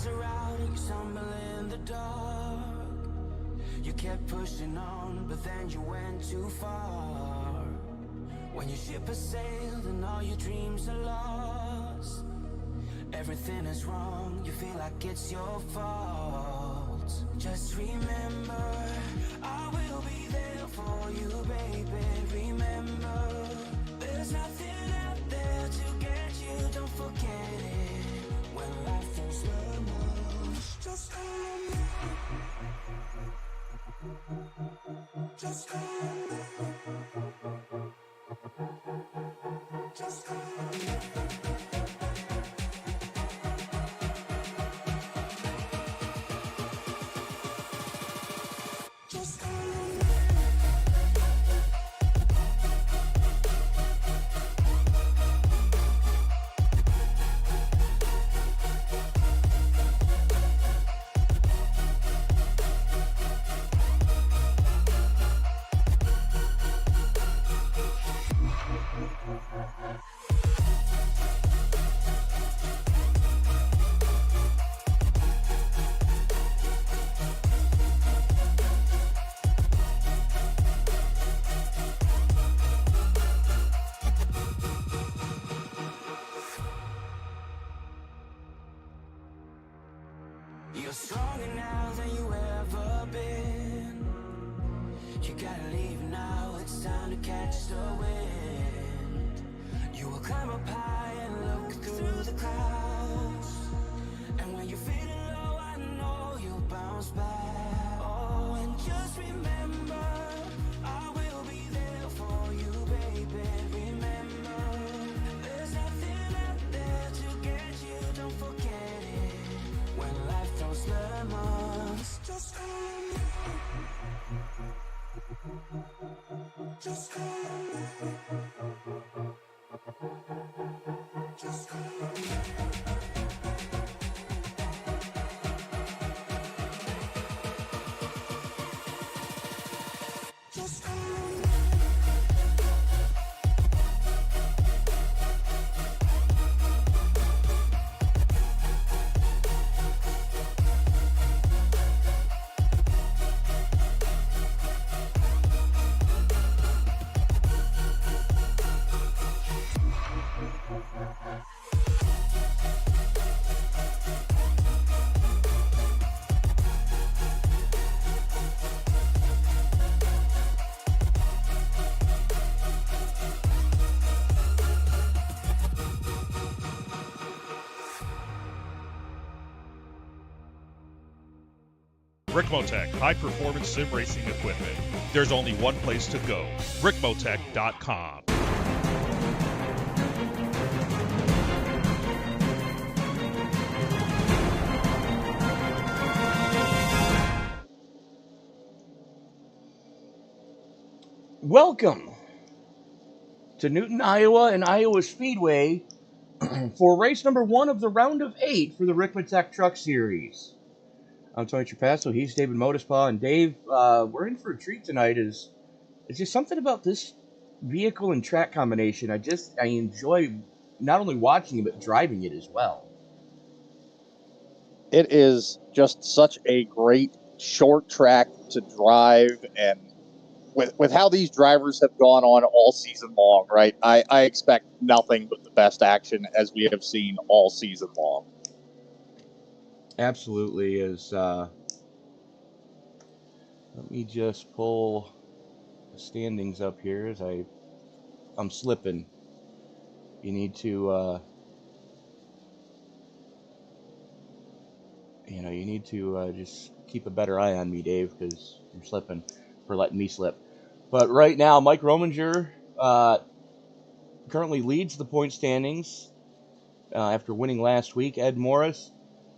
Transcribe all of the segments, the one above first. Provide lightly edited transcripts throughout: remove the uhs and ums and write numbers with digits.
lights are out and you stumble in the dark. You kept pushing on, but then you went too far. When your ship has sailed and all your dreams are lost, everything is wrong, you feel like it's your fault. Just remember, I will be there for you, baby. Remember, there's nothing out there to get you, don't forget it. When life throws lemons, just remember. Just remember. Just remember. You're stronger now than you ever been. You gotta leave now, it's time to catch the wind. You will climb up high and look through the clouds. And when you're feeling low, I know you'll bounce back. Oh, and just remember, I will be there for you, baby. Remember, there's nothing out there to get you, don't forget it. When life throws lemons, just remember. Just remember. Just remember. Just remember. Ricmotech, high-performance sim racing equipment. There's only one place to go, Ricmotech.com. Welcome to Newton, Iowa and Iowa Speedway for race number 1 of the round of 8 for the Ricmotech Truck Series. I'm Tony Trapasso, he's David Modispaw, and Dave, we're in for a treat tonight. It's just something about this vehicle and track combination. I enjoy not only watching it, but driving it as well. It is just such a great short track to drive, and with how these drivers have gone on all season long, right? I expect nothing but the best action as we have seen all season long. Absolutely is. Let me just pull the standings up here as I'm slipping. You need to, just keep a better eye on me, Dave, because I'm slipping for letting me slip. But right now, Mike Rominger currently leads the point standings after winning last week. Ed Morris,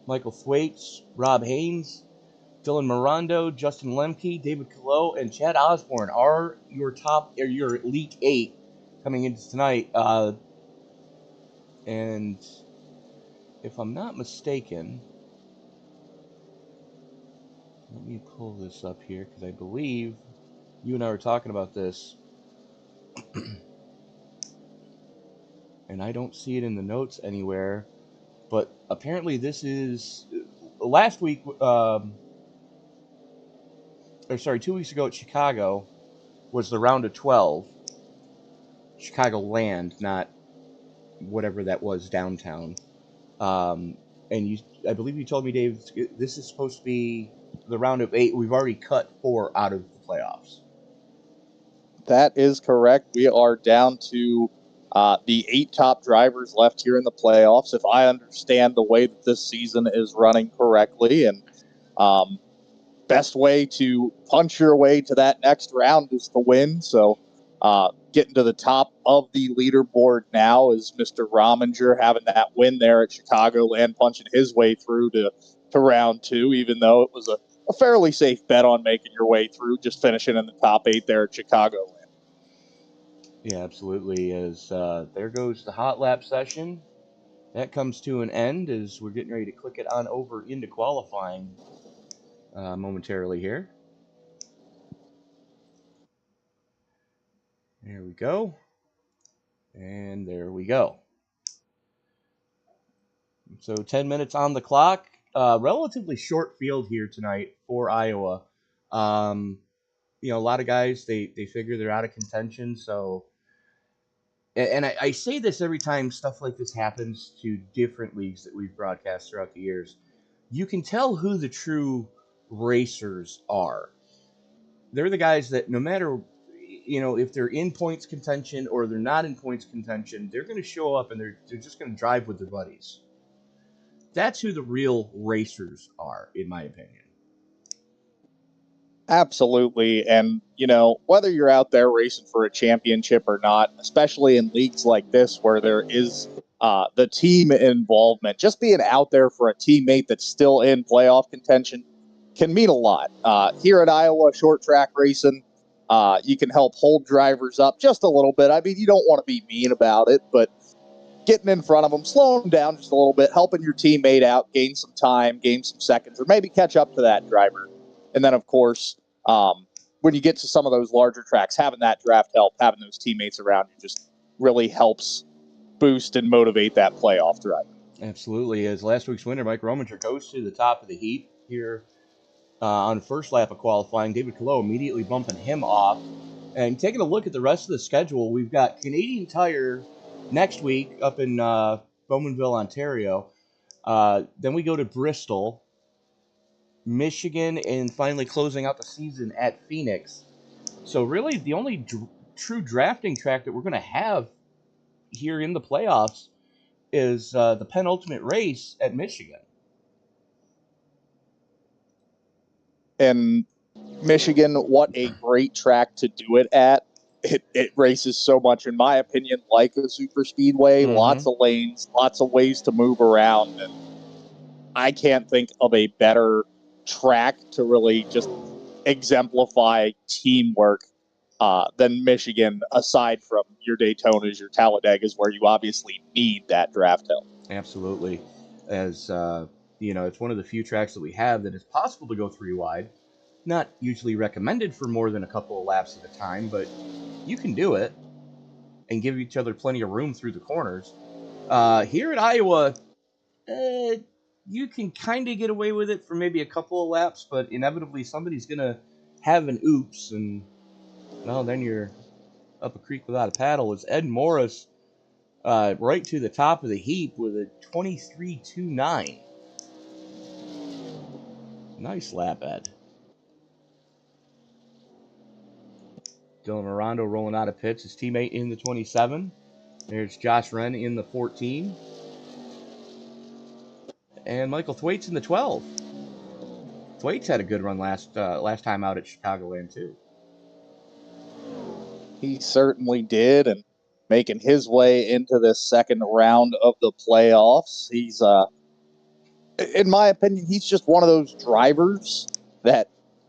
Michael Thwaites, Rob Haynes, Dylan Mirondo, Justin Lemke, David Calo, and Chad Osborne are your Elite 8 coming into tonight. And if I'm not mistaken, let me pull this up here because I believe you and I were talking about this. And I don't see it in the notes anywhere. But apparently this is last week, or sorry, 2 weeks ago at Chicago was the round of 12. Chicago land, not whatever that was downtown. And I believe you told me, Dave, this is supposed to be the round of 8. We've already cut 4 out of the playoffs. That is correct. We are down to the 8 top drivers left here in the playoffs, if I understand the way that this season is running correctly. And best way to punch your way to that next round is to win. So getting to the top of the leaderboard now is Mr. Rominger, having that win there at Chicagoland, punching his way through to round 2, even though it was a fairly safe bet on making your way through, just finishing in the top 8 there at Chicagoland. Yeah, absolutely. As there goes the hot lap session. That comes to an end as we're getting ready to click it on over into qualifying momentarily here. There we go. And there we go. So 10 minutes on the clock. Relatively short field here tonight for Iowa. A lot of guys, they figure they're out of contention. So, and I say this every time stuff like this happens to different leagues that we've broadcast throughout the years. You can tell who the true racers are. They're the guys that no matter, if they're in points contention or they're not in points contention, they're going to show up and they're just going to drive with their buddies. That's who the real racers are, in my opinion. Absolutely. And, whether you're out there racing for a championship or not, especially in leagues like this where there is the team involvement, just being out there for a teammate that's still in playoff contention can mean a lot. Here at Iowa Short Track Racing, you can help hold drivers up just a little bit. I mean, you don't want to be mean about it, but getting in front of them, slowing them down just a little bit, helping your teammate out, gain some time, gain some seconds, or maybe catch up to that driver. And then, of course, when you get to some of those larger tracks, having that draft help, having those teammates around you just really helps boost and motivate that playoff driver. Absolutely. As last week's winner, Mike Rominger, goes to the top of the heap here on the first lap of qualifying. David Calo immediately bumping him off. And taking a look at the rest of the schedule, we've got Canadian Tire next week up in Bowmanville, Ontario. Then we go to Bristol, Michigan, and finally closing out the season at Phoenix. So really the only true drafting track that we're going to have here in the playoffs is the penultimate race at Michigan. And Michigan, what a great track to do it at. It races so much, in my opinion, like a super speedway. Mm-hmm. Lots of lanes, lots of ways to move around. And I can't think of a better track to really just exemplify teamwork than Michigan, aside from your Daytonas, your Talladegas, where you obviously need that draft help. Absolutely. As, it's one of the few tracks that we have that is possible to go 3 wide. Not usually recommended for more than a couple of laps at a time, but you can do it and give each other plenty of room through the corners. Here at Iowa, you can kind of get away with it for maybe a couple of laps, but inevitably somebody's going to have an oops, and, well, then you're up a creek without a paddle. It's Ed Morris right to the top of the heap with a 23.29. Nice lap, Ed. Dylan Arando rolling out of pits, his teammate in the 27. There's Josh Wren in the 14. And Michael Thwaites in the 12. Thwaites had a good run last time out at Chicagoland, too. He certainly did, and making his way into this second round of the playoffs. He's, in my opinion, he's just one of those drivers that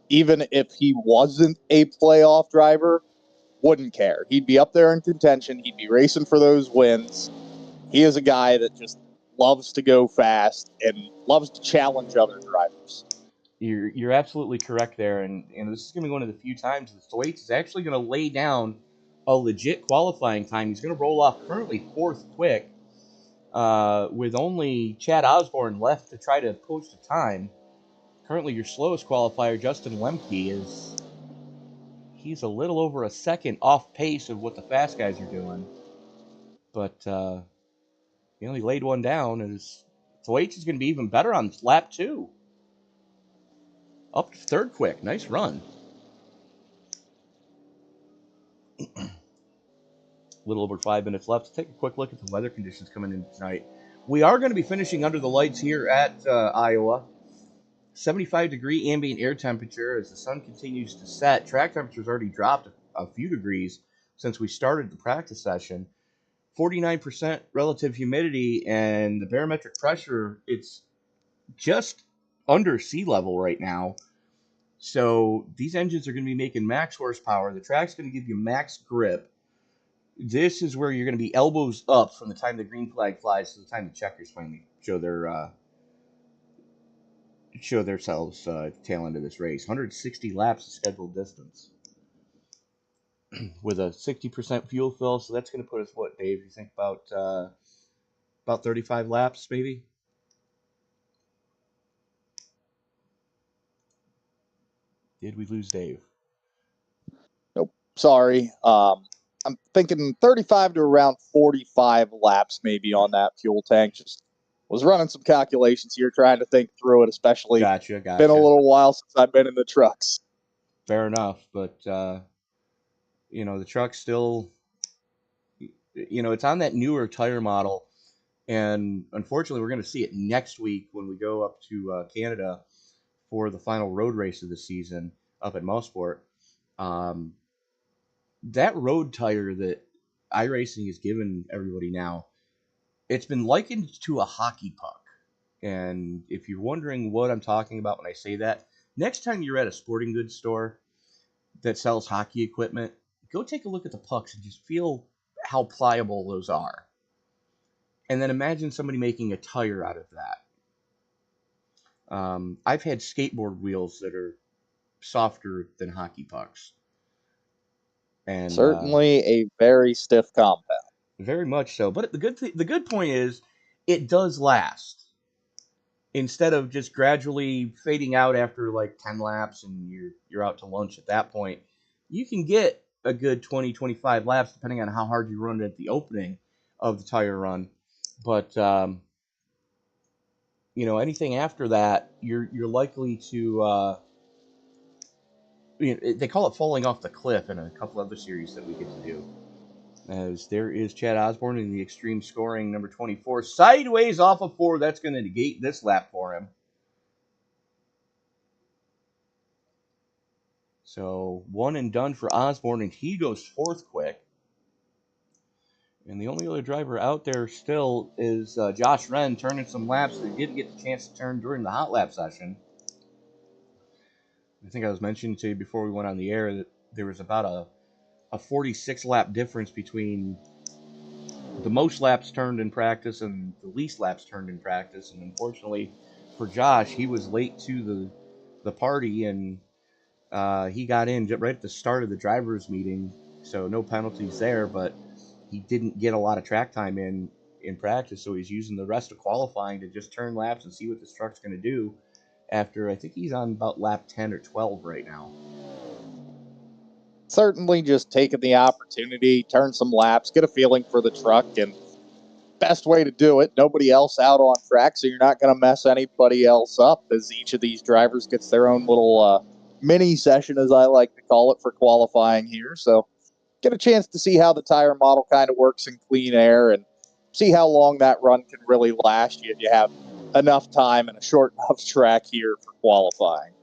even if he wasn't a playoff driver, wouldn't care. He'd be up there in contention. He'd be racing for those wins. He is a guy that just loves to go fast and loves to challenge other drivers. You're absolutely correct there, and this is going to be one of the few times that Thwaites is actually going to lay down a legit qualifying time. He's going to roll off currently 4th quick. with only Chad Osborne left to try to post a time. Currently, your slowest qualifier, Justin Lemke, he's a little over a second off pace of what the fast guys are doing. But he only laid one down. So H is going to be even better on lap 2. Up to third quick. Nice run. A little over 5 minutes left. Let's take a quick look at the weather conditions coming in tonight. We are going to be finishing under the lights here at Iowa. 75-degree ambient air temperature as the sun continues to set. Track temperature's already dropped a few degrees since we started the practice session. 49% relative humidity, and the barometric pressure, it's just under sea level right now. So these engines are going to be making max horsepower. The track's going to give you max grip. This is where you're going to be elbows up from the time the green flag flies to the time the checkers finally show themselves tail end of this race. 160 laps of scheduled distance with a 60% fuel fill. So that's going to put us, what, Dave? You think about 35 laps, maybe? Did we lose Dave? Nope. Sorry. I'm thinking 35 to around 45 laps maybe on that fuel tank. Just was running some calculations here, trying to think through it, especially Gotcha. been a little while since I've been in the trucks. Fair enough, but the truck's still, it's on that newer tire model, and unfortunately we're going to see it next week when we go up to Canada for the final road race of the season up at Mosport. That road tire that iRacing has given everybody now, it's been likened to a hockey puck. And if you're wondering what I'm talking about when I say that, next time you're at a sporting goods store that sells hockey equipment, go take a look at the pucks and just feel how pliable those are. And then imagine somebody making a tire out of that. I've had skateboard wheels that are softer than hockey pucks. And certainly a very stiff compound. Very much so. But the good point is it does last. Instead of just gradually fading out after like 10 laps and you're out to lunch at that point, you can get a good 20, 25 laps depending on how hard you run it at the opening of the tire run. But anything after that, you're likely to they call it falling off the cliff in a couple other series that we get to do. As there is Chad Osborne in the extreme scoring number 24, sideways off of 4. That's going to negate this lap for him. So one and done for Osborne, and he goes fourth quick. And the only other driver out there still is Josh Wren, turning some laps that he didn't get the chance to turn during the hot lap session. I think I was mentioning to you before we went on the air that there was about a 46 lap difference between the most laps turned in practice and the least laps turned in practice. And unfortunately for Josh, he was late to the party, and he got in right at the start of the drivers' meeting, so no penalties there, but he didn't get a lot of track time in practice, so he's using the rest of qualifying to just turn laps and see what this truck's going to do after, I think he's on about lap 10 or 12 right now. Certainly just taking the opportunity, turn some laps, get a feeling for the truck, and best way to do it, nobody else out on track, so you're not going to mess anybody else up as each of these drivers gets their own little mini session, as I like to call it, for qualifying here. So get a chance to see how the tire model kind of works in clean air and see how long that run can really last you if you have enough time and a short enough track here for qualifying.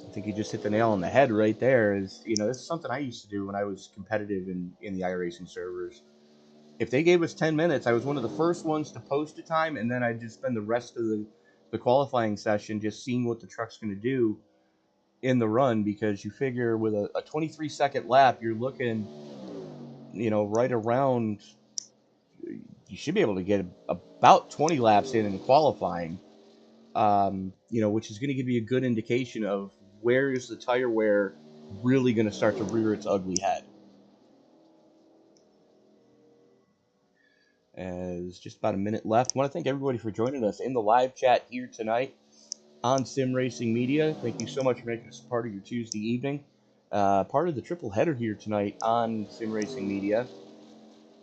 I think you just hit the nail on the head right there. This is something I used to do when I was competitive in the iRacing servers. If they gave us 10 minutes, I was one of the first ones to post a time, and then I'd just spend the rest of the qualifying session just seeing what the truck's going to do in the run, because you figure with a 23-second lap, you're looking, right around, you should be able to get about 20 laps in qualifying, which is going to give you a good indication of where is the tire wear really going to start to rear its ugly head. as just about a minute left. I want to thank everybody for joining us in the live chat here tonight on Sim Racing Media. Thank you so much for making us part of your Tuesday evening. Part of the triple header here tonight on Sim Racing Media,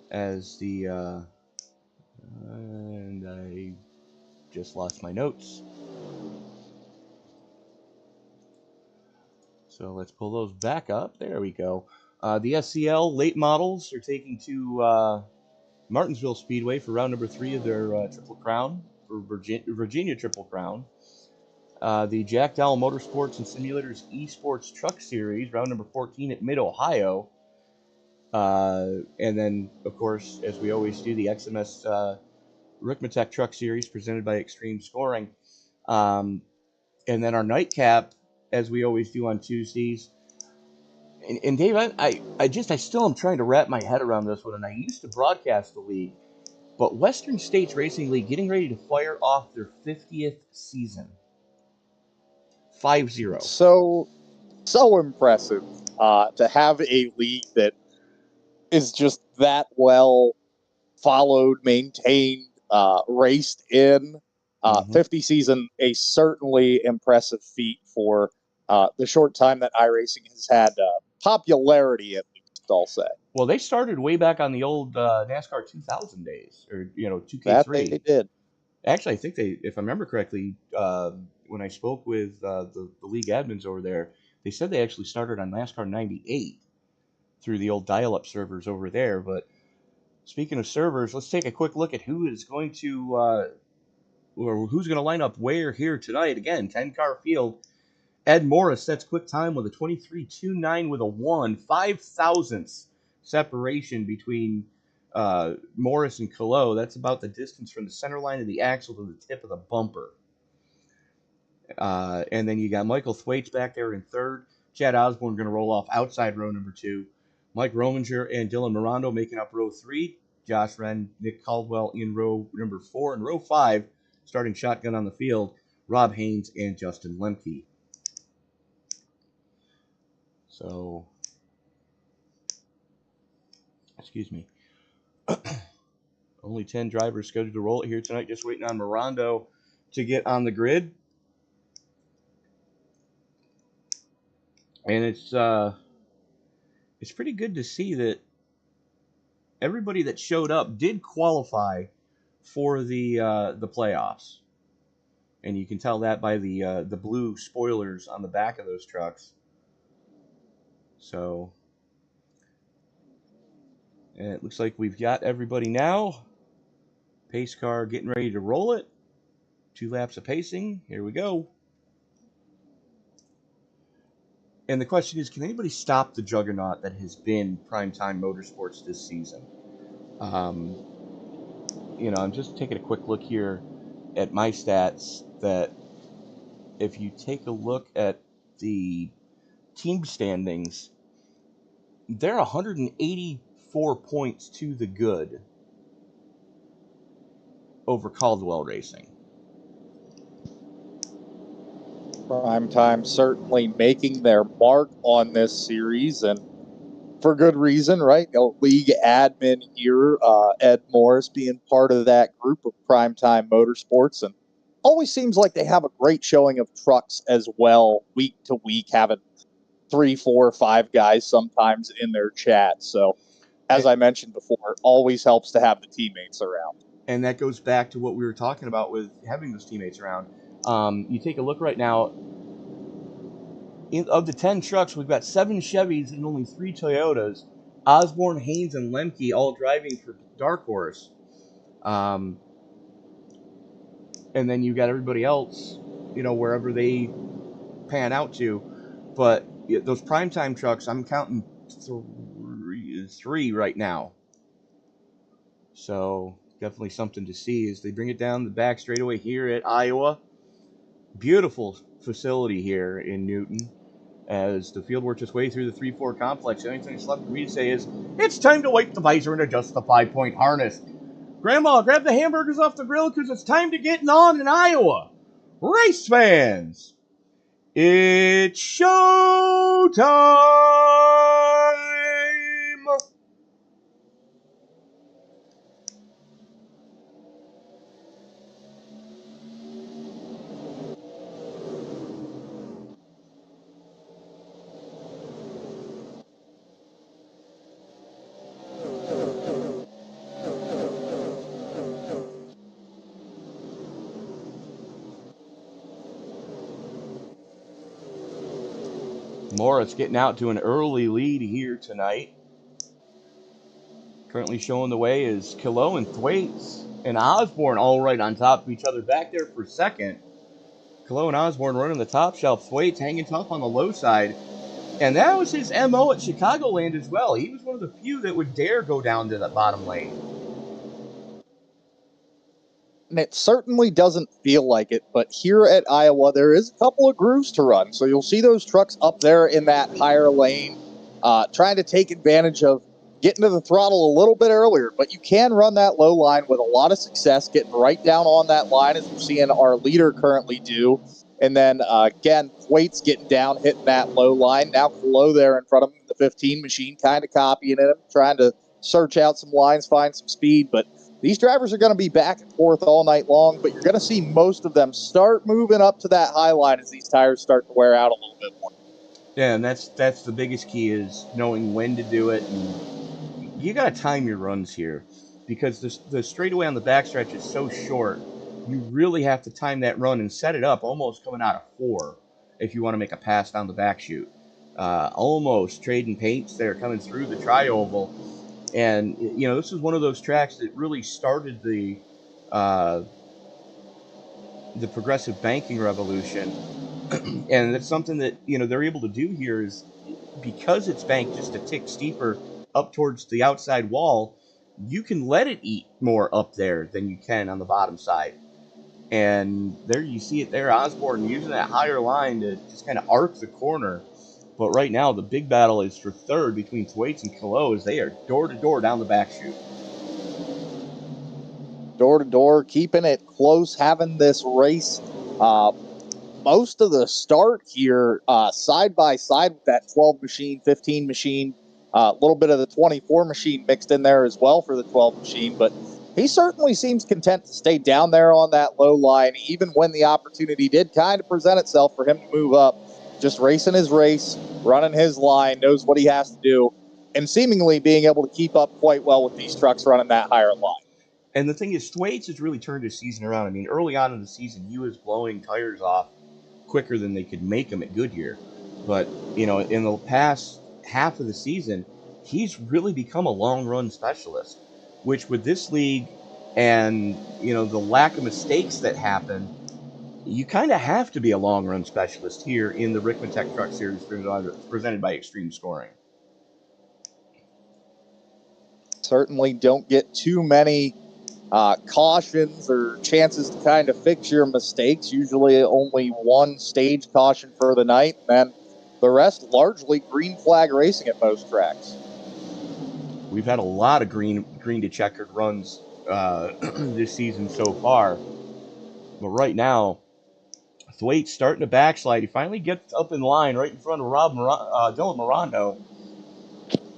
as the and I just lost my notes. So let's pull those back up. There we go. The SCL late models are taking to Martinsville Speedway for round number 3 of their Triple Crown, for Virginia Triple Crown. The Jack Dowell Motorsports and Simulators Esports Truck Series, round number 14 at Mid-Ohio. And then, of course, as we always do, the XMS Ricmotech Truck Series presented by Extreme Scoring. And then our nightcap, as we always do on Tuesdays. And Dave, I still am trying to wrap my head around this one, and I used to broadcast the league, but Western States Racing League getting ready to fire off their 50th season. 5-0. So impressive to have a league that is just that well followed, maintained, raced in. 50 season, a certainly impressive feat for the short time that iRacing has had popularity, at least, I'll say. Well, they started way back on the old NASCAR 2000 days, or 2K3. That they did. Actually, I think they, if I remember correctly, when I spoke with the league admins over there, they said they actually started on NASCAR 98 through the old dial-up servers over there. But speaking of servers, let's take a quick look at who is going to, or who's going to line up where here tonight. Again, 10-car field. Ed Morris sets quick time with a 23.29 with a 1, 5 thousandths separation between Morris and Colo. That's about the distance from the center line of the axle to the tip of the bumper. And then you got Michael Thwaites back there in third. Chad Osborne going to roll off outside row number 2. Mike Rominger and Dylan Mirando making up row 3. Josh Wren, Nick Caldwell in row number 4. And row 5, starting shotgun on the field, Rob Haynes and Justin Lemke. So, excuse me. Only 10 drivers scheduled to roll it here tonight. Just waiting on Mirando to get on the grid. And it's pretty good to see that everybody that showed up did qualify for the playoffs. And you can tell that by the blue spoilers on the back of those trucks. So, and it looks like we've got everybody now. Pace car getting ready to roll it. 2 laps of pacing. Here we go. And the question is, can anybody stop the juggernaut that has been Primetime Motorsports this season? I'm just taking a quick look here at my stats, that if you take a look at the team standings, they're 184 points to the good over Caldwell Racing. Primetime certainly making their mark on this series, and for good reason, right? League admin here, Ed Morris, being part of that group of Primetime Motorsports, and always seems like they have a great showing of trucks as well, week to week, having 3, 4, 5 guys sometimes in their chat. So, as I mentioned before, it always helps to have the teammates around. And that goes back to what we were talking about with having those teammates around. You take a look right now, of the 10 trucks, we've got 7 Chevys and only 3 Toyotas. Osborne, Haynes, and Lemke all driving for Dark Horse. And then you got everybody else, wherever they pan out to. But those primetime trucks, I'm counting 3 right now. So definitely something to see as they bring it down the back straightaway here at Iowa. Beautiful facility here in Newton. As the field works its way through the 3-4 complex, the only thing that's left for me to say is, it's time to wipe the visor and adjust the 5-point harness. Grandma, grab the hamburgers off the grill because it's time to get on in Iowa. Race fans, it's show time! Morris getting out to an early lead here tonight. Currently showing the way is Kilo and Thwaites and Osborne all right on top of each other back there for second. Kilo and Osborne running the top shelf. Thwaites hanging tough on the low side. And that was his MO at Chicagoland as well. He was one of the few that would dare go down to the bottom lane. And it certainly doesn't feel like it, but here at Iowa, there is a couple of grooves to run. So you'll see those trucks up there in that higher lane, trying to take advantage of getting to the throttle a little bit earlier. But you can run that low line with a lot of success, getting right down on that line, as we're seeing our leader currently do. And then, again, Thwaites getting down, hitting that low line. Now Kilo there in front of him, the 15 machine, kind of copying him, trying to search out some lines, find some speed. But these drivers are going to be back and forth all night long, but you're going to see most of them start moving up to that high line as these tires start to wear out a little bit more. Yeah, and that's the biggest key is knowing when to do it. And you got to time your runs here because the straightaway on the backstretch is so short. You really have to time that run and set it up almost coming out of 4 if you want to make a pass down the back chute. Almost trading paints there coming through the tri-oval. And, you know, this is one of those tracks that really started the progressive banking revolution. And that's something that, you know, they're able to do here is because it's banked just a tick steeper up towards the outside wall, you can let it eat more up there than you can on the bottom side. And there you see it there, Osborne using that higher line to just kind of arc the corner. But right now, the big battle is for third between Thwaites and Kilo as they are door-to-door down the back chute. Door-to-door, keeping it close, having this race. Most of the start here, side by side with that 12 machine, 15 machine, a little bit of the 24 machine mixed in there as well for the 12 machine. But he certainly seems content to stay down there on that low line, even when the opportunity did kind of present itself for him to move up. Just racing his race, running his line, knows what he has to do, and seemingly being able to keep up quite well with these trucks running that higher line. And the thing is, Thwaites has really turned his season around. I mean, early on in the season, he was blowing tires off quicker than they could make them at Goodyear. But, you know, in the past half of the season, he's really become a long-run specialist, which with this league and, you know, the lack of mistakes that happen, you kind of have to be a long-run specialist here in the Ricmotech Truck Series presented by Extreme Scoring. Certainly don't get too many cautions or chances to kind of fix your mistakes. Usually only one stage caution for the night, and then the rest largely green flag racing at most tracks. We've had a lot of green to checkered runs this season so far. But right now, Thwaites starting to backslide. He finally gets up in line right in front of Dylan Morando.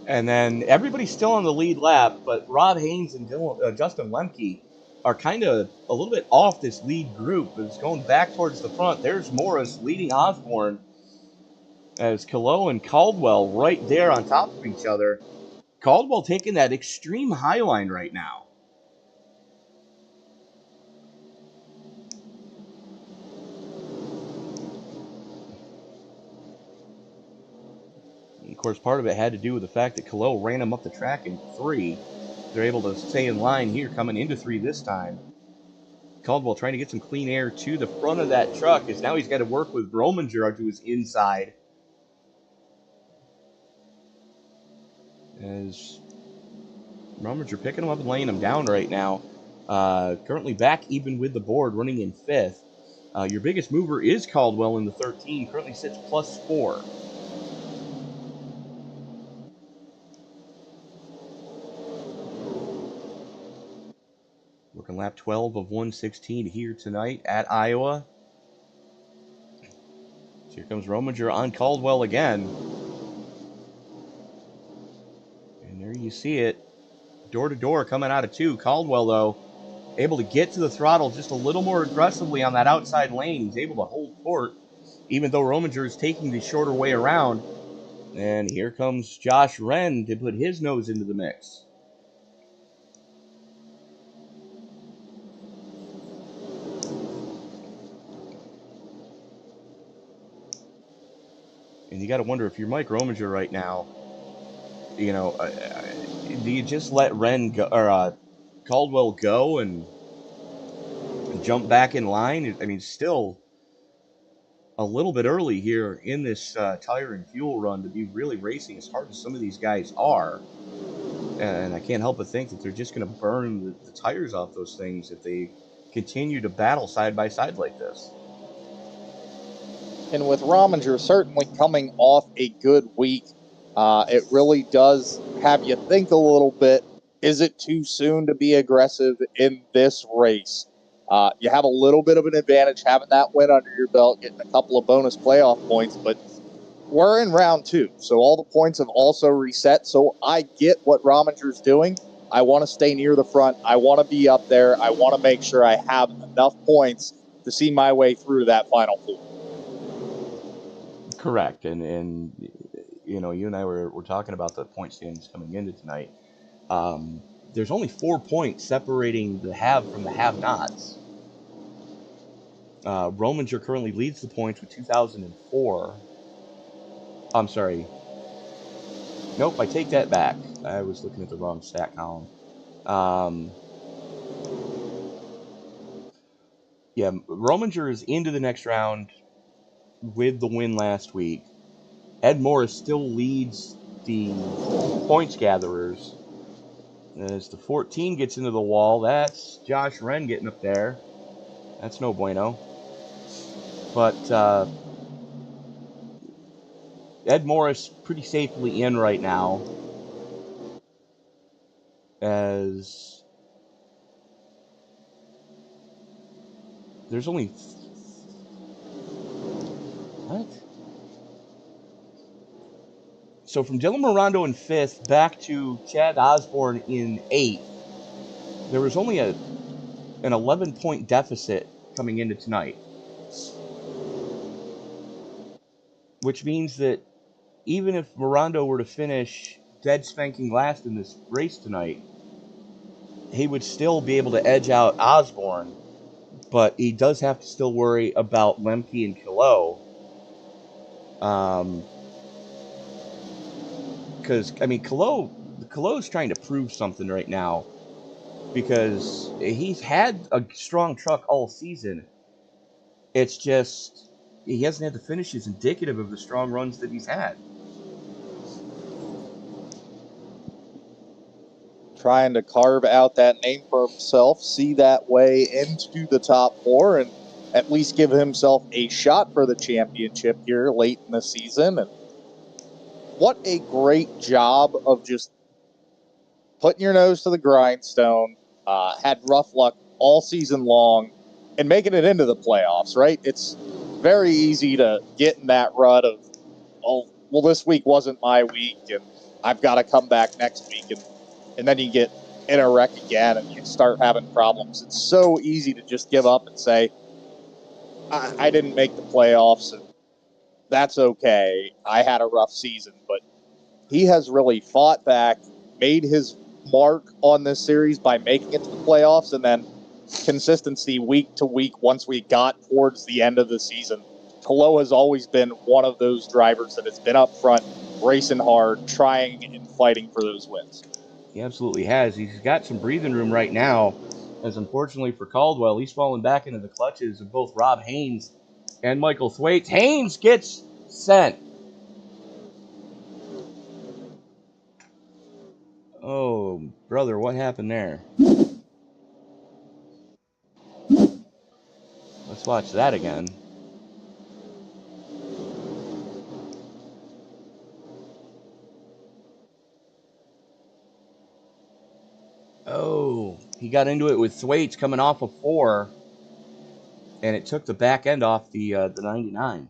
And then everybody's still on the lead lap, but Rob Haynes and Justin Lemke are kind of a little bit off this lead group. It's going back towards the front. There's Morris leading Osborne as Kilo and Caldwell right there on top of each other. Caldwell taking that extreme high line right now. And of course, part of it had to do with the fact that Kilo ran him up the track in 3. They're able to stay in line here, coming into 3 this time. Caldwell trying to get some clean air to the front of that truck, as now he's got to work with Rominger to his inside. As Rominger picking him up and laying him down right now. Currently back even with the board, running in 5th. Your biggest mover is Caldwell in the 13, currently sits +4. Working lap 12 of 116 here tonight at Iowa. So here comes Rominger on Caldwell again. And there you see it. Door to door coming out of 2. Caldwell, though, able to get to the throttle just a little more aggressively on that outside lane. He's able to hold court, even though Rominger is taking the shorter way around. And here comes Josh Wren to put his nose into the mix. And you got to wonder if you're Mike Rominger right now, you know, do you just let Ren go, or Caldwell go and jump back in line? I mean, still a little bit early here in this tire and fuel run to be really racing as hard as some of these guys are. And I can't help but think that they're just going to burn the tires off those things if they continue to battle side by side like this. And with Rominger certainly coming off a good week, it really does have you think a little bit. Is it too soon to be aggressive in this race? You have a little bit of an advantage having that win under your belt, getting a couple of bonus playoff points, but we're in round 2, so all the points have also reset. So I get what Rominger's doing. I want to stay near the front. I want to be up there. I want to make sure I have enough points to see my way through that final 4. Correct. And you know, you and I were talking about the point standings coming into tonight. There's only 4 points separating the have from the have-nots. Rominger currently leads the points with 2004. I'm sorry. Nope, I take that back. I was looking at the wrong stat column. Yeah, Rominger is into the next round with the win last week. Ed Morris still leads the points gatherers. As the 14 gets into the wall, that's Josh Wren getting up there. That's no bueno. But Ed Morris pretty safely in right now, as there's only... What? So from Dylan Morondo in 5th back to Chad Osborne in 8th, there was only an 11-point deficit coming into tonight. Which means that even if Morondo were to finish dead spanking last in this race tonight, he would still be able to edge out Osborne, but he does have to still worry about Lemke and Kilo. Because, I mean, Kilo's trying to prove something right now, because he's had a strong truck all season. It's just he hasn't had the finishes indicative of the strong runs that he's had. Trying to carve out that name for himself, see that way into the top 4, and at least give himself a shot for the championship here late in the season. And what a great job of just putting your nose to the grindstone. Had rough luck all season long and making it into the playoffs, right? It's very easy to get in that rut of, oh, well, this week wasn't my week, and I've got to come back next week. And then you get in a wreck again and you start having problems. It's so easy to just give up and say, I didn't make the playoffs, and that's okay. I had a rough season. But he has really fought back, made his mark on this series by making it to the playoffs, and then consistency week to week once we got towards the end of the season. Kilo has always been one of those drivers that has been up front, racing hard, trying and fighting for those wins. He absolutely has. He's got some breathing room right now, as unfortunately for Caldwell, he's fallen back into the clutches of both Rob Haynes and Michael Thwaites. Haynes gets sent. Oh, brother, what happened there? Let's watch that again. Oh, he got into it with Thwaites coming off of 4, and it took the back end off the 99.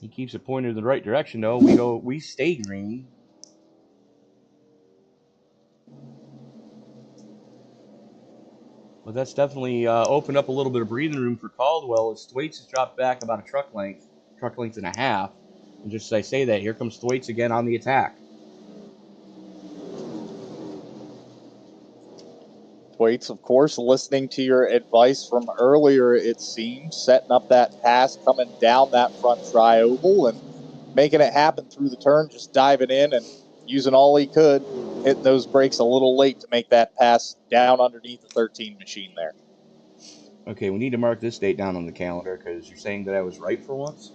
He keeps it pointed in the right direction, though. We stay green. But that's definitely opened up a little bit of breathing room for Caldwell, as Thwaites has dropped back about a truck length and a half. And just as I say that, here comes Thwaites again on the attack. Waits, of course, listening to your advice from earlier, it seems, setting up that pass, coming down that front tri-oval and making it happen through the turn, just diving in and using all he could, hitting those brakes a little late to make that pass down underneath the 13 machine there. Okay, we need to mark this date down on the calendar because you're saying that I was right for once.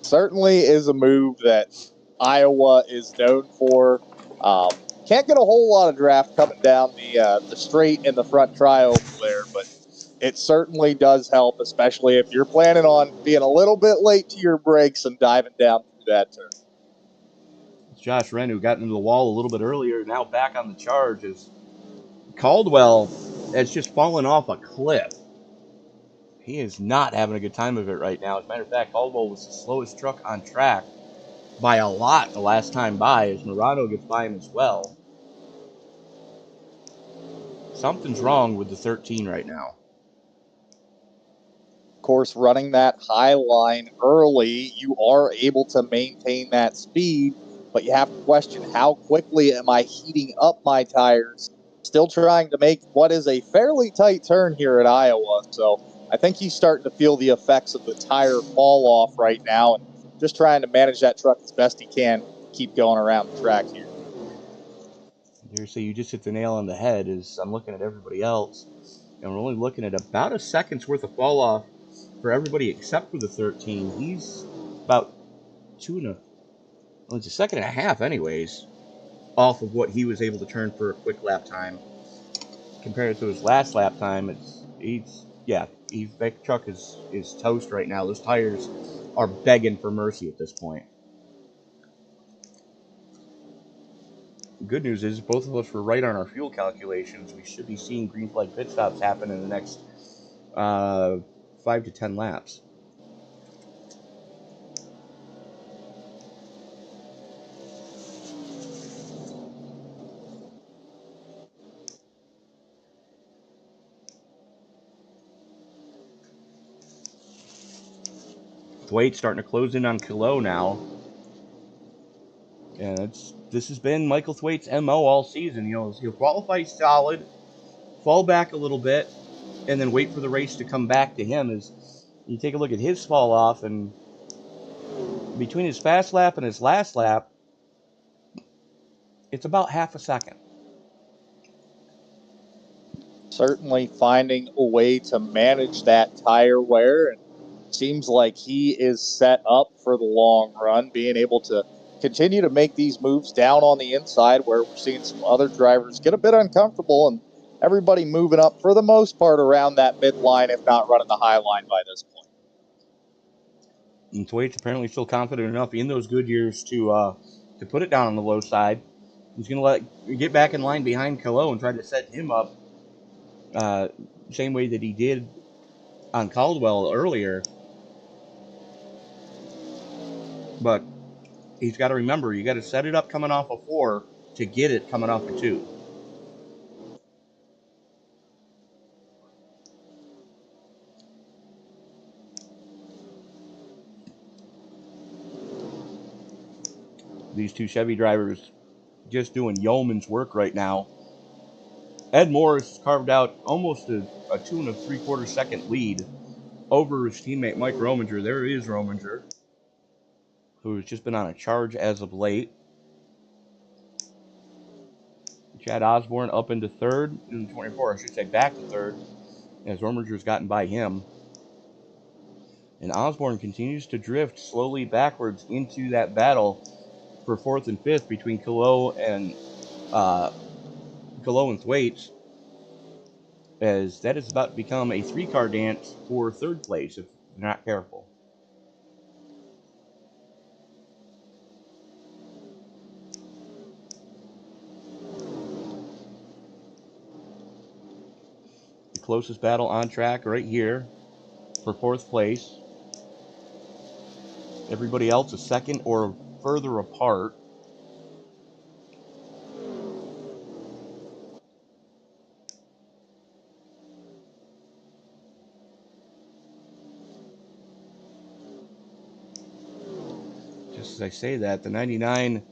Certainly is a move that Iowa is known for. Can't get a whole lot of draft coming down the straight in the front tri-oval there, but it certainly does help, especially if you're planning on being a little bit late to your brakes and diving down through that turn. It's Josh Wren, who got into the wall a little bit earlier, now back on the charge, as Caldwell has just fallen off a cliff. He is not having a good time of it right now. As a matter of fact, Caldwell was the slowest truck on track by a lot the last time by, as Murano gets by him as well. Something's wrong with the 13 right now. Of course, running that high line early, you are able to maintain that speed, but you have to question how quickly am I heating up my tires, still trying to make what is a fairly tight turn here at Iowa. So I think he's starting to feel the effects of the tire fall off right now and just trying to manage that truck as best he can, keep going around the track here. So you just hit the nail on the head. As I'm looking at everybody else, and we're only looking at about a second's worth of fall off for everybody except for the 13. He's about it's a second and a half anyways, off of what he was able to turn for a quick lap time. Compared to his last lap time, that truck is toast right now. Those tires are begging for mercy at this point. The good news is both of us were right on our fuel calculations. We should be seeing green flag pit stops happen in the next 5 to 10 laps. Thwaite starting to close in on Kilo now. And this has been Michael Thwaite's MO all season. He'll qualify solid, fall back a little bit, and then wait for the race to come back to him. As you take a look at his fall off, and between his fast lap and his last lap, it's about half a second. Certainly finding a way to manage that tire wear, and seems like he is set up for the long run, being able to continue to make these moves down on the inside where we're seeing some other drivers get a bit uncomfortable, and everybody moving up for the most part around that midline, if not running the high line by this point. And Thwaite's apparently still confident enough in those good years to put it down on the low side. He's going to get back in line behind Kilo and try to set him up same way that he did on Caldwell earlier. But he's got to remember, you got to set it up coming off a 4 to get it coming off a 2. These two Chevy drivers just doing yeoman's work right now. Ed Morris carved out almost a 2 3/4 second lead over his teammate Mike Rominger. There is Rominger, who has just been on a charge as of late. Chad Osborne up into third, in 24, I should say back to third, as Rominger's gotten by him. And Osborne continues to drift slowly backwards into that battle for 4th and 5th between Kilo and Thwaites, as that is about to become a 3-car dance for 3rd place if they're not careful. The closest battle on track right here for 4th place. Everybody else a second or further apart. Just as I say that, the 99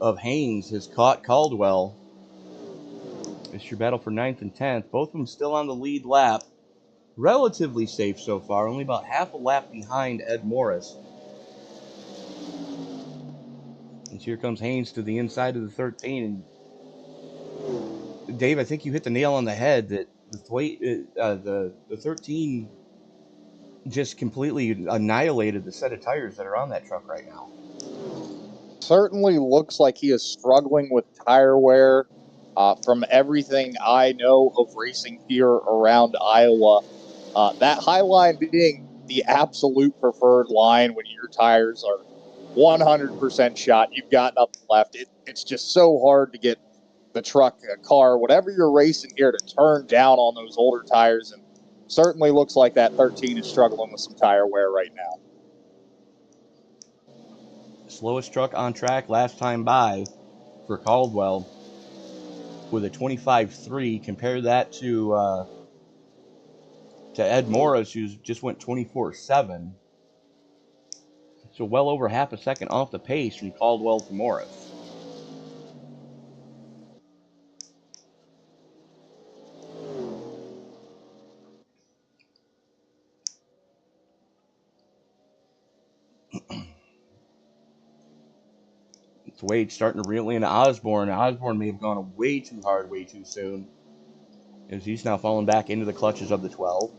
of Haynes has caught Caldwell It's your battle for 9th and 10th. Both of them still on the lead lap. Relatively safe so far, only about half a lap behind Ed Morris. And here comes Haynes to the inside of the 13. And Dave, I think you hit the nail on the head that the 13 just completely annihilated the set of tires that are on that truck right now. Certainly looks like he is struggling with tire wear. From everything I know of racing here around Iowa, that high line being the absolute preferred line when your tires are 100% shot, you've got nothing left. It's just so hard to get the truck, a car, whatever you're racing here, to turn down on those older tires. And certainly looks like that 13 is struggling with some tire wear right now. Slowest truck on track last time by for Caldwell with a 25.3. Compare that to Ed Morris, who just went 24.7. So well over half a second off the pace from Caldwell to Morris. Wade starting to reel in Osborne. Osborne may have gone way too hard, way too soon, as he's now falling back into the clutches of the 12.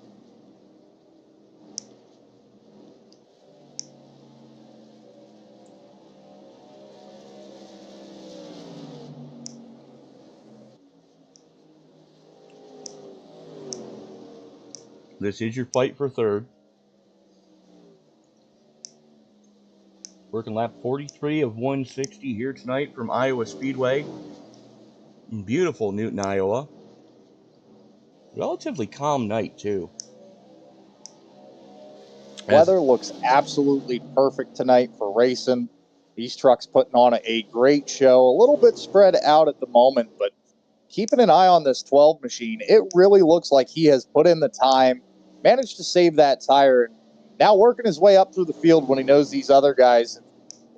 This is your fight for third. Working lap 43 of 160 here tonight from Iowa Speedway. In beautiful Newton, Iowa. Relatively calm night, too. Weather looks absolutely perfect tonight for racing. These trucks putting on a great show. A little bit spread out at the moment, but keeping an eye on this 12 machine, it really looks like he has put in the time, managed to save that tire, and now working his way up through the field when he knows these other guys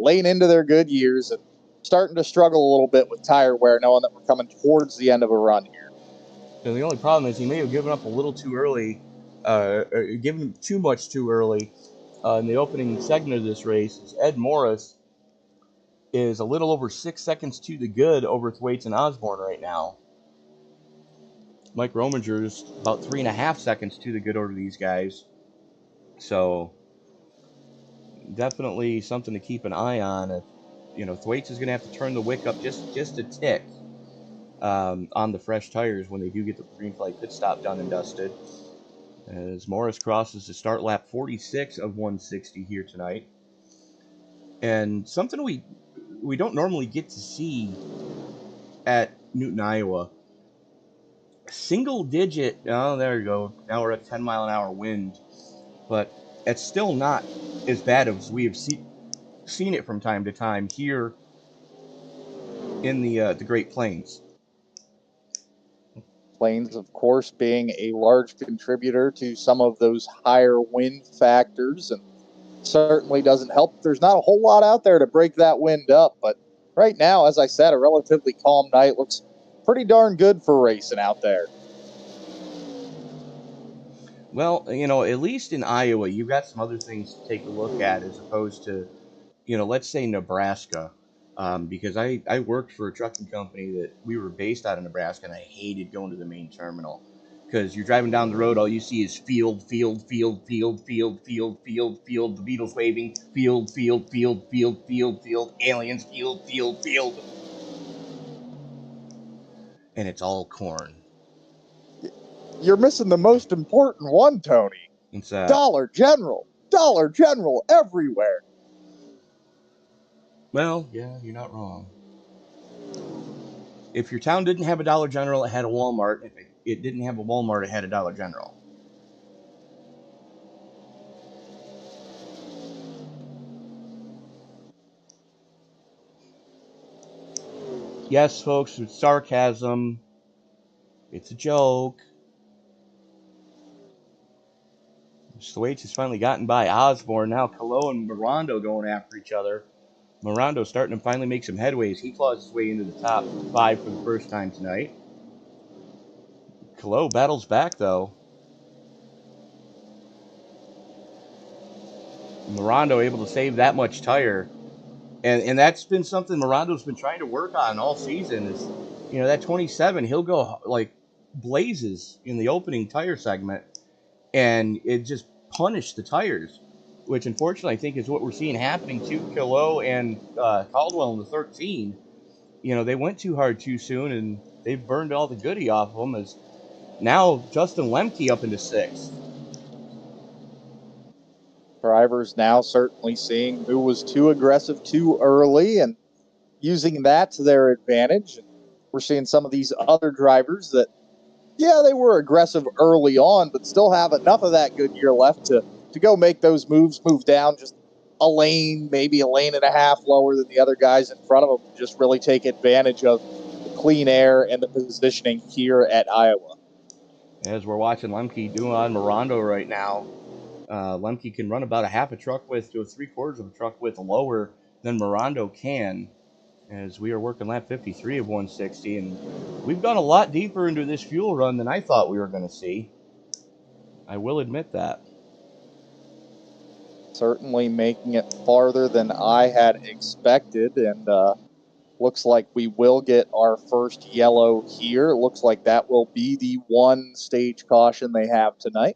laying into their good years and starting to struggle a little bit with tire wear, knowing that we're coming towards the end of a run here. And the only problem is he may have given up a little too early, given too much too early in the opening segment of this race. Ed Morris is a little over 6 seconds to the good over Thwaites and Osborne right now. Mike Rominger is about 3.5 seconds to the good over these guys. So definitely something to keep an eye on. If, Thwaites is going to have to turn the wick up just a tick on the fresh tires when they do get the green flag pit stop done and dusted. As Morris crosses the start lap 46 of 160 here tonight. And something we don't normally get to see at Newton, Iowa. Single digit, oh, there you go. Now we're at 10 mile an hour wind. But it's still not as bad as we have seen it from time to time here in the Great Plains. Plains, of course, being a large contributor to some of those higher wind factors, and certainly doesn't help. There's not a whole lot out there to break that wind up, but right now, as I said, a relatively calm night looks pretty darn good for racing out there. Well, at least in Iowa, you've got some other things to take a look at as opposed to, let's say Nebraska. Because I worked for a trucking company that we were based out of Nebraska, and I hated going to the main terminal. Because you're driving down the road, all you see is field, the Beatles waving, field, aliens, field. And it's all corn. You're missing the most important one, Tony. It's Dollar General everywhere. Well, yeah, you're not wrong. If your town didn't have a Dollar General, it had a Walmart. If it didn't have a Walmart, it had a Dollar General. Yes, folks, it's sarcasm. It's a joke. Thwaites has finally gotten by Osborne. Now Colo and Mirondo going after each other. Mirondo starting to finally make some headways. He claws his way into the top 5 for the first time tonight. Colo battles back, though. Morondo able to save that much tire. And that's been something Morondo's been trying to work on all season is, that 27, he'll go like blazes in the opening tire segment, and it just punished the tires, which unfortunately I think is what we're seeing happening to Kilo and Caldwell in the 13. They went too hard too soon, and they've burned all the goodie off of them, as now Justin Lemke up into 6th. Drivers now certainly seeing who was too aggressive too early and using that to their advantage. And we're seeing some of these other drivers that, yeah, they were aggressive early on, but still have enough of that good year left to go make those moves, move down just a lane, maybe a lane and a half lower than the other guys in front of them, just really take advantage of the clean air and the positioning here at Iowa. As we're watching Lemke doing on Morondo right now, Lemke can run about a half a truck width to a 3/4 of a truck width lower than Morondo can, as we are working lap 53 of 160, and we've gone a lot deeper into this fuel run than I thought we were going to see. I will admit that. Certainly making it farther than I had expected, and looks like we will get our first yellow here. It looks like that will be the one stage caution they have tonight.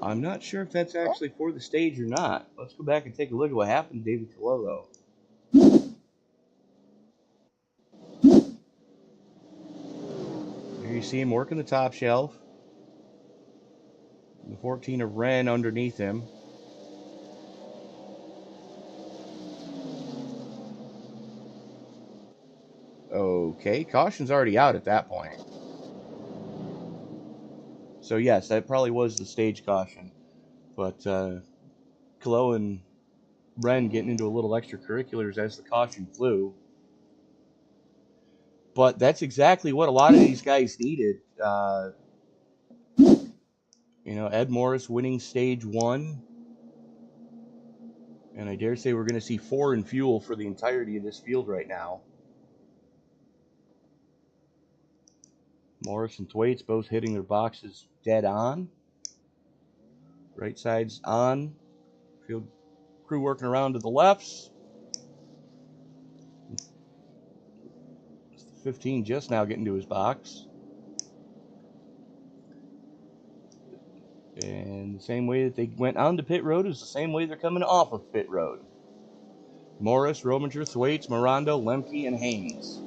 I'm not sure if that's actually for the stage or not. Let's go back and take a look at what happened to David Cololo. Here you see him working the top shelf. The 14 of Ren underneath him. Okay, caution's already out at that point. So yes, that probably was the stage caution. But Kalo and Ren getting into a little extracurriculars as the caution flew. But that's exactly what a lot of these guys needed. Ed Morris winning stage 1. And I dare say we're going to see 4 in fuel for the entirety of this field right now. Morris and Thwaites both hitting their boxes dead on. Right side's on. Field crew working around to the lefts. 15 just now getting to his box. And the same way that they went onto pit road is the same way they're coming off of pit road. Morris, Rominger, Thwaites, Morondo, Lemke, and Haynes.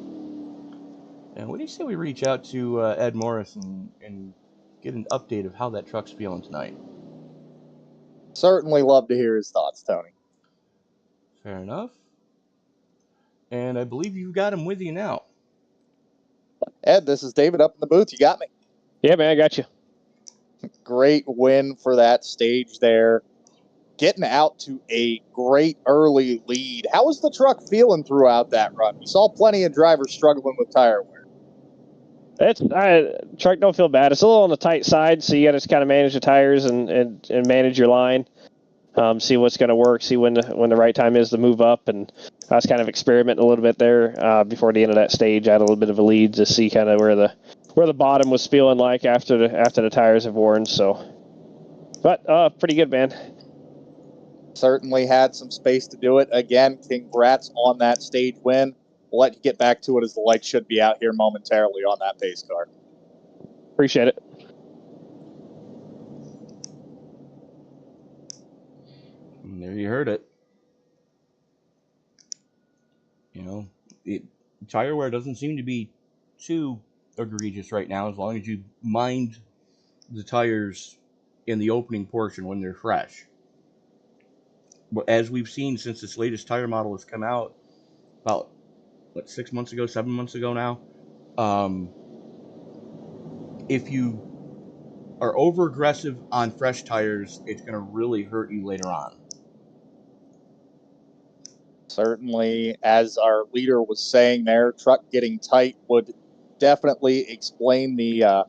And what do you say we reach out to Ed Morris and get an update of how that truck's feeling tonight? Certainly love to hear his thoughts, Tony. Fair enough. And I believe you've got him with you now. Ed, this is David up in the booth. You got me? Yeah, man, I got you. Great win for that stage there. Getting out to a great early lead. How was the truck feeling throughout that run? We saw plenty of drivers struggling with tire wear. Truck don't feel bad. It's a little on the tight side, so you got to just kind of manage the tires and manage your line. See what's going to work. See when the right time is to move up. And I was kind of experimenting a little bit there before the end of that stage. I had a little bit of a lead to see kind of where the bottom was feeling like after the tires have worn. So, but pretty good, man. Certainly had some space to do it. Again, congrats on that stage win. We'll let you get back to it as the lights should be out here momentarily on that pace car. Appreciate it. And there you heard it. Tire wear doesn't seem to be too egregious right now, as long as you mind the tires in the opening portion when they're fresh. But as we've seen since this latest tire model has come out, about 7 months ago now, if you are over aggressive on fresh tires, it's going to really hurt you later on. Certainly, as our leader was saying there, truck getting tight would definitely explain the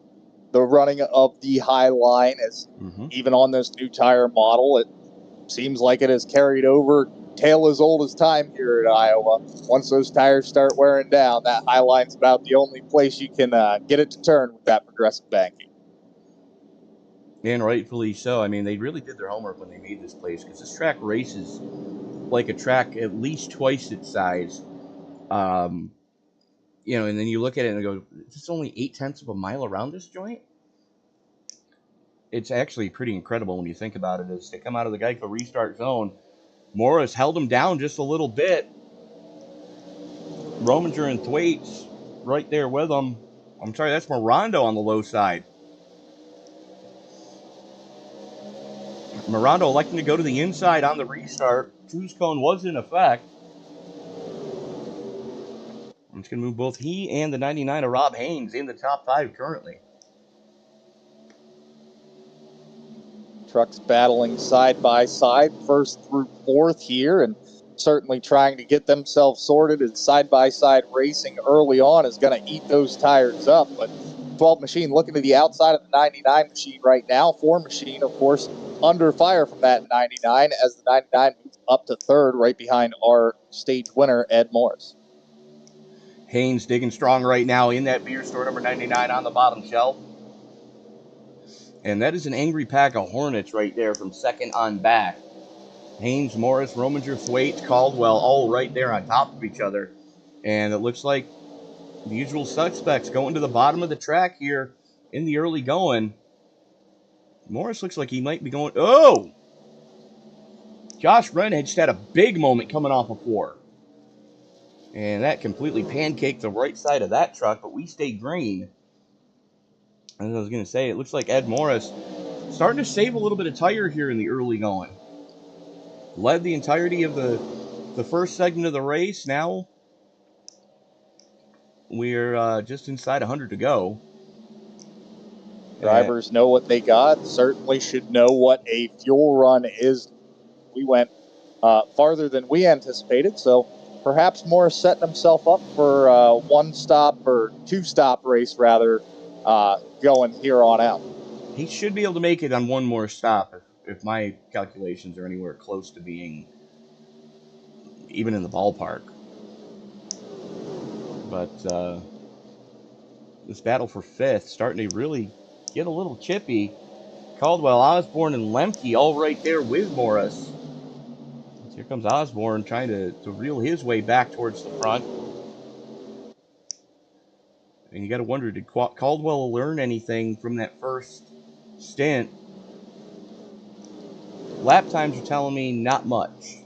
running of the high line, as even on this new tire model, it seems like it has carried over tale as old as time here at Iowa. Once those tires start wearing down, that high line's about the only place you can get it to turn with that progressive banking. And rightfully so. I mean, they really did their homework when they made this place, because this track races like a track at least twice its size. And then you look at it and go, is this only 0.8 of a mile around this joint? It's actually pretty incredible when you think about it. As they come out of the Geico restart zone, Morris held him down just a little bit. Rominger and Thwaites right there with him. I'm sorry, that's Mirondo on the low side. Mirondo electing to go to the inside on the restart. Cruise cone was in effect. I'm just going to move both he and the 99 of Rob Haynes in the top 5 currently. Trucks battling side by side, first through fourth here, and certainly trying to get themselves sorted. And side by side racing early on is going to eat those tires up. But 12 machine looking to the outside of the 99 machine right now. 4 machine, of course, under fire from that 99 as the 99 moves up to third, right behind our stage winner, Ed Morris. Haynes digging strong right now in that beer store, number 99 on the bottom shelf. And that is an angry pack of Hornets right there from second on back. Haynes, Morris, Rominger, Thwaites, Caldwell, all right there on top of each other. And it looks like the usual suspects going to the bottom of the track here in the early going. Morris looks like he might be going... Oh! Josh Redhead just had a big moment coming off of 4. And that completely pancaked the right side of that truck, but we stayed green. As I was going to say, it looks like Ed Morris starting to save a little bit of tire here in the early going. Led the entirety of the first segment of the race. Now we're just inside 100 to go. Drivers know what they got. Certainly should know what a fuel run is. We went farther than we anticipated, so perhaps Morris setting himself up for a one-stop or two-stop race, rather, going here on out. He should be able to make it on one more stop if my calculations are anywhere close to being even in the ballpark. But this battle for 5th starting to really get a little chippy. Caldwell, Osborne, and Lemke all right there with Morris. Here comes Osborne trying to reel his way back towards the front. And you got to wonder, did Caldwell learn anything from that first stint? Lap times are telling me not much.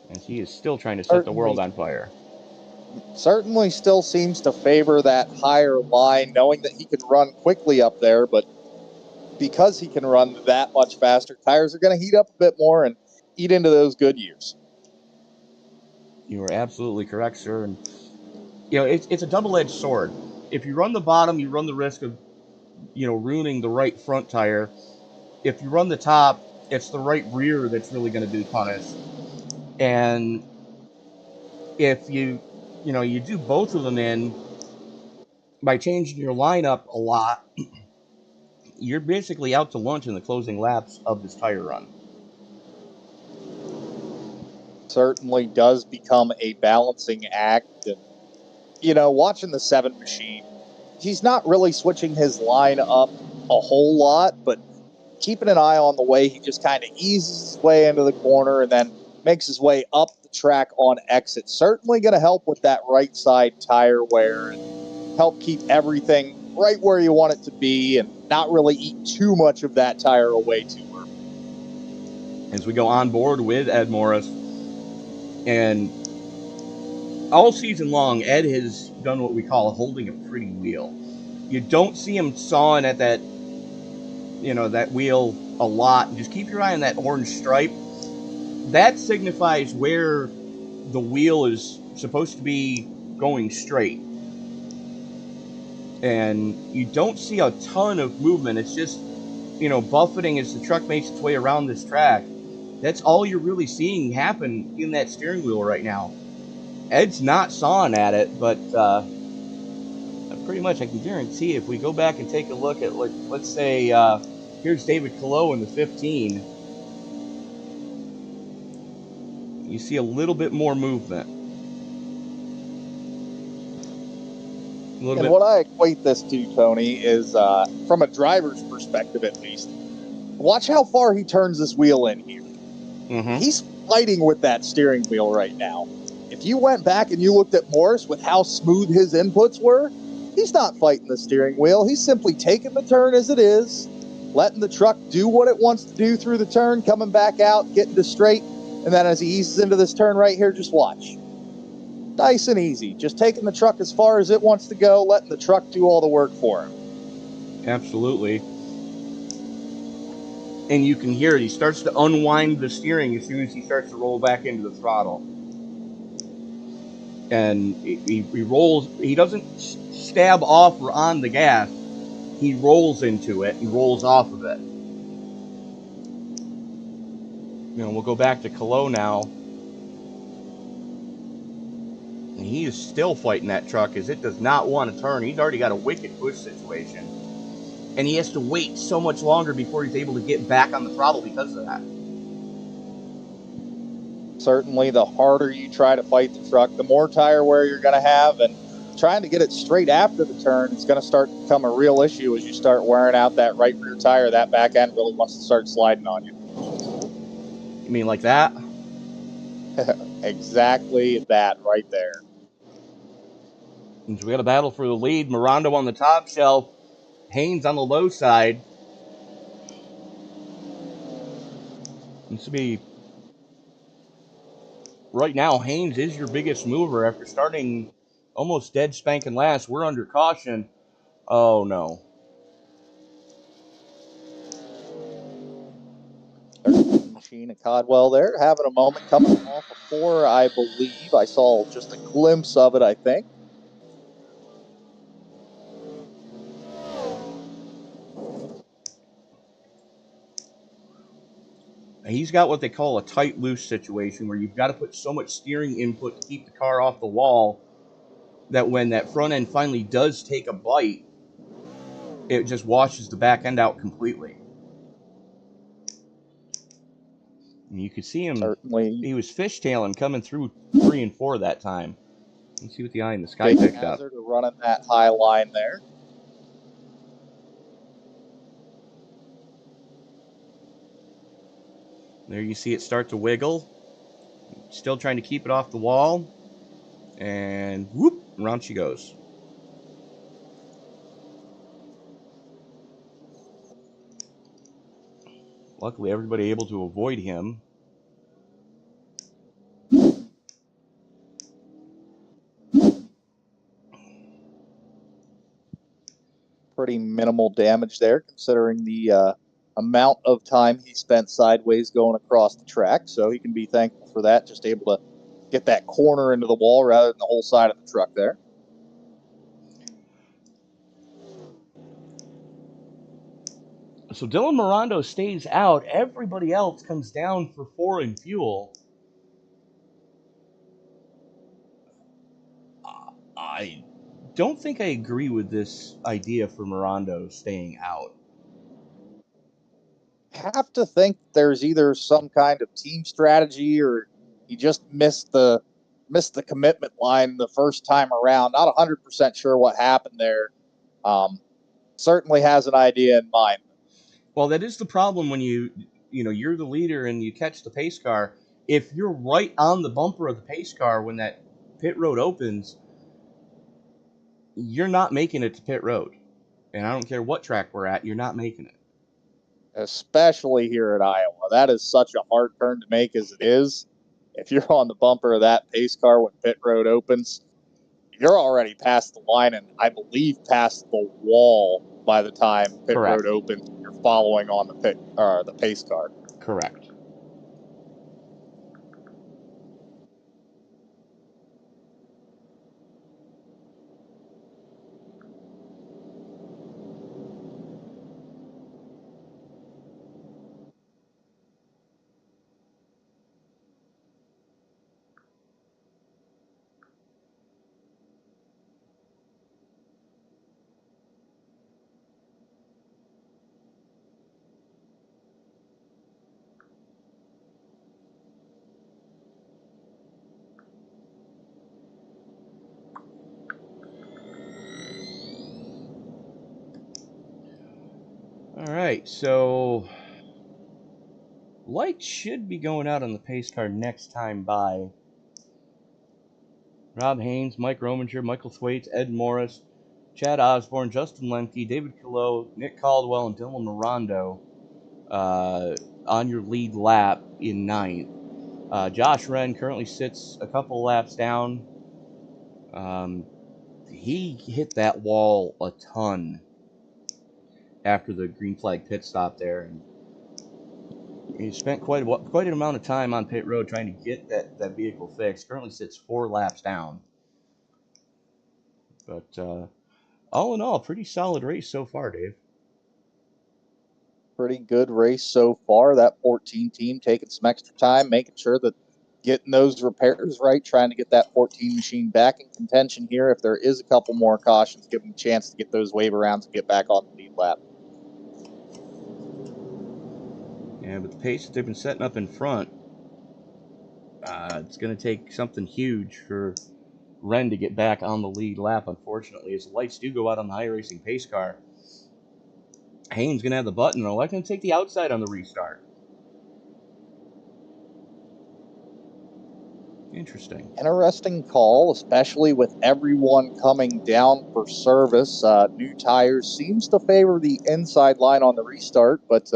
And he is still trying to set the world on fire. Certainly still seems to favor that higher line, knowing that he can run quickly up there, but because he can run that much faster, tires are going to heat up a bit more and eat into those good years. You are absolutely correct, sir. And it's a double-edged sword. If you run the bottom, you run the risk of ruining the right front tire. If you run the top, it's the right rear that's really going to be punished. And if you do both of them in by changing your lineup a lot, you're basically out to lunch in the closing laps of this tire run. Certainly does become a balancing act. And, watching the 7 machine, he's not really switching his line up a whole lot, but keeping an eye on the way he just kind of eases his way into the corner and then makes his way up the track on exit. Certainly going to help with that right side tire wear and help keep everything right where you want it to be and not really eat too much of that tire away too early. As we go on board with Ed Morris, and all season long, Ed has done what we call holding a pretty wheel. You don't see him sawing at that, that wheel a lot. Just keep your eye on that orange stripe. That signifies where the wheel is supposed to be going straight. And you don't see a ton of movement. It's just, buffeting as the truck makes its way around this track. That's all you're really seeing happen in that steering wheel right now. Ed's not sawing at it, but pretty much I can guarantee if we go back and take a look at, let's say, here's David Calo in the 15. You see a little bit more movement. A little And bit. what I equate this to, Tony, is from a driver's perspective at least, watch how far he turns this wheel in here. Mm-hmm. He's fighting with that steering wheel right now. If you went back and you looked at Morris with how smooth his inputs were, he's not fighting the steering wheel. He's simply taking the turn as it is, letting the truck do what it wants to do through the turn, coming back out, getting to straight, and then as he eases into this turn right here, just watch. Nice and easy. Just taking the truck as far as it wants to go, letting the truck do all the work for him. Absolutely. And you can hear it. He starts to unwind the steering as soon as he starts to roll back into the throttle. And he rolls. He doesn't stab off or on the gas. He rolls into it and rolls off of it. We'll go back to Cologne now. And he is still fighting that truck as it does not want to turn. He's already got a wicked push situation. And he has to wait so much longer before he's able to get back on the throttle because of that. Certainly, the harder you try to fight the truck, the more tire wear you're going to have. And trying to get it straight after the turn is going to start to become a real issue as you start wearing out that right rear tire. That back end really wants to start sliding on you. You mean like that? Exactly that right there. And so we got a battle for the lead. Mirondo on the top shelf. Haynes on the low side. This will be... Right now, Haynes is your biggest mover after starting almost dead spanking last. We're under caution. Oh, no. Machine at Codwell there, having a moment coming off of 4, I believe. I saw just a glimpse of it, I think. He's got what they call a tight loose situation where you've got to put so much steering input to keep the car off the wall that when that front end finally does take a bite, it just washes the back end out completely. And you could see him. Certainly. He was fishtailing coming through 3 and 4 that time. Let's see what the eye in the sky Big picked up. hazard of running that high line there. There you see it start to wiggle. Still trying to keep it off the wall. And whoop, around she goes. Luckily, everybody able to avoid him. Pretty minimal damage there, considering the amount of time he spent sideways going across the track. So he can be thankful for that, just able to get that corner into the wall rather than the whole side of the truck there. So Dylan Mirondo stays out. Everybody else comes down for 4 in fuel. I don't think I agree with this idea for Mirondo staying out. Have to think there's either some kind of team strategy or he just missed the commitment line the first time around. Not 100% sure what happened there. Certainly has an idea in mind. Well, that is the problem when you're the leader and you catch the pace car. If you're right on the bumper of the pace car when that pit road opens, you're not making it to pit road. And I don't care what track we're at, you're not making it. Especially here at Iowa. That is such a hard turn to make as it is. If you're on the bumper of that pace car when pit road opens, you're already past the line and I believe past the wall by the time pit Correct. road opens. You're following on the pace car. Correct. right, so light should be going out on the pace car next time by. Rob Haynes, Mike Rominger, Michael Thwaites, Ed Morris, Chad Osborne, Justin Lemke, David Killow, Nick Caldwell, and Dylan Morondo on your lead lap in 9th. Josh Wren currently sits a couple laps down. He hit that wall a ton after the green flag pit stop there, and he spent quite an amount of time on pit road trying to get that vehicle fixed. Currently sits 4 laps down. But all in all, pretty solid race so far, Dave. Pretty good race so far. That 14 team taking some extra time, making sure that getting those repairs right, trying to get that 14 machine back in contention here. If there is a couple more cautions, give them a chance to get those wave arounds and get back on the lead lap. Yeah, but the pace that they've been setting up in front, it's going to take something huge for Wren to get back on the lead lap, unfortunately, as the lights do go out on the iRacing pace car. Haynes going to have the button, and electing to take the outside on the restart. Interesting. Interesting call, especially with everyone coming down for service. New tires seems to favor the inside line on the restart, but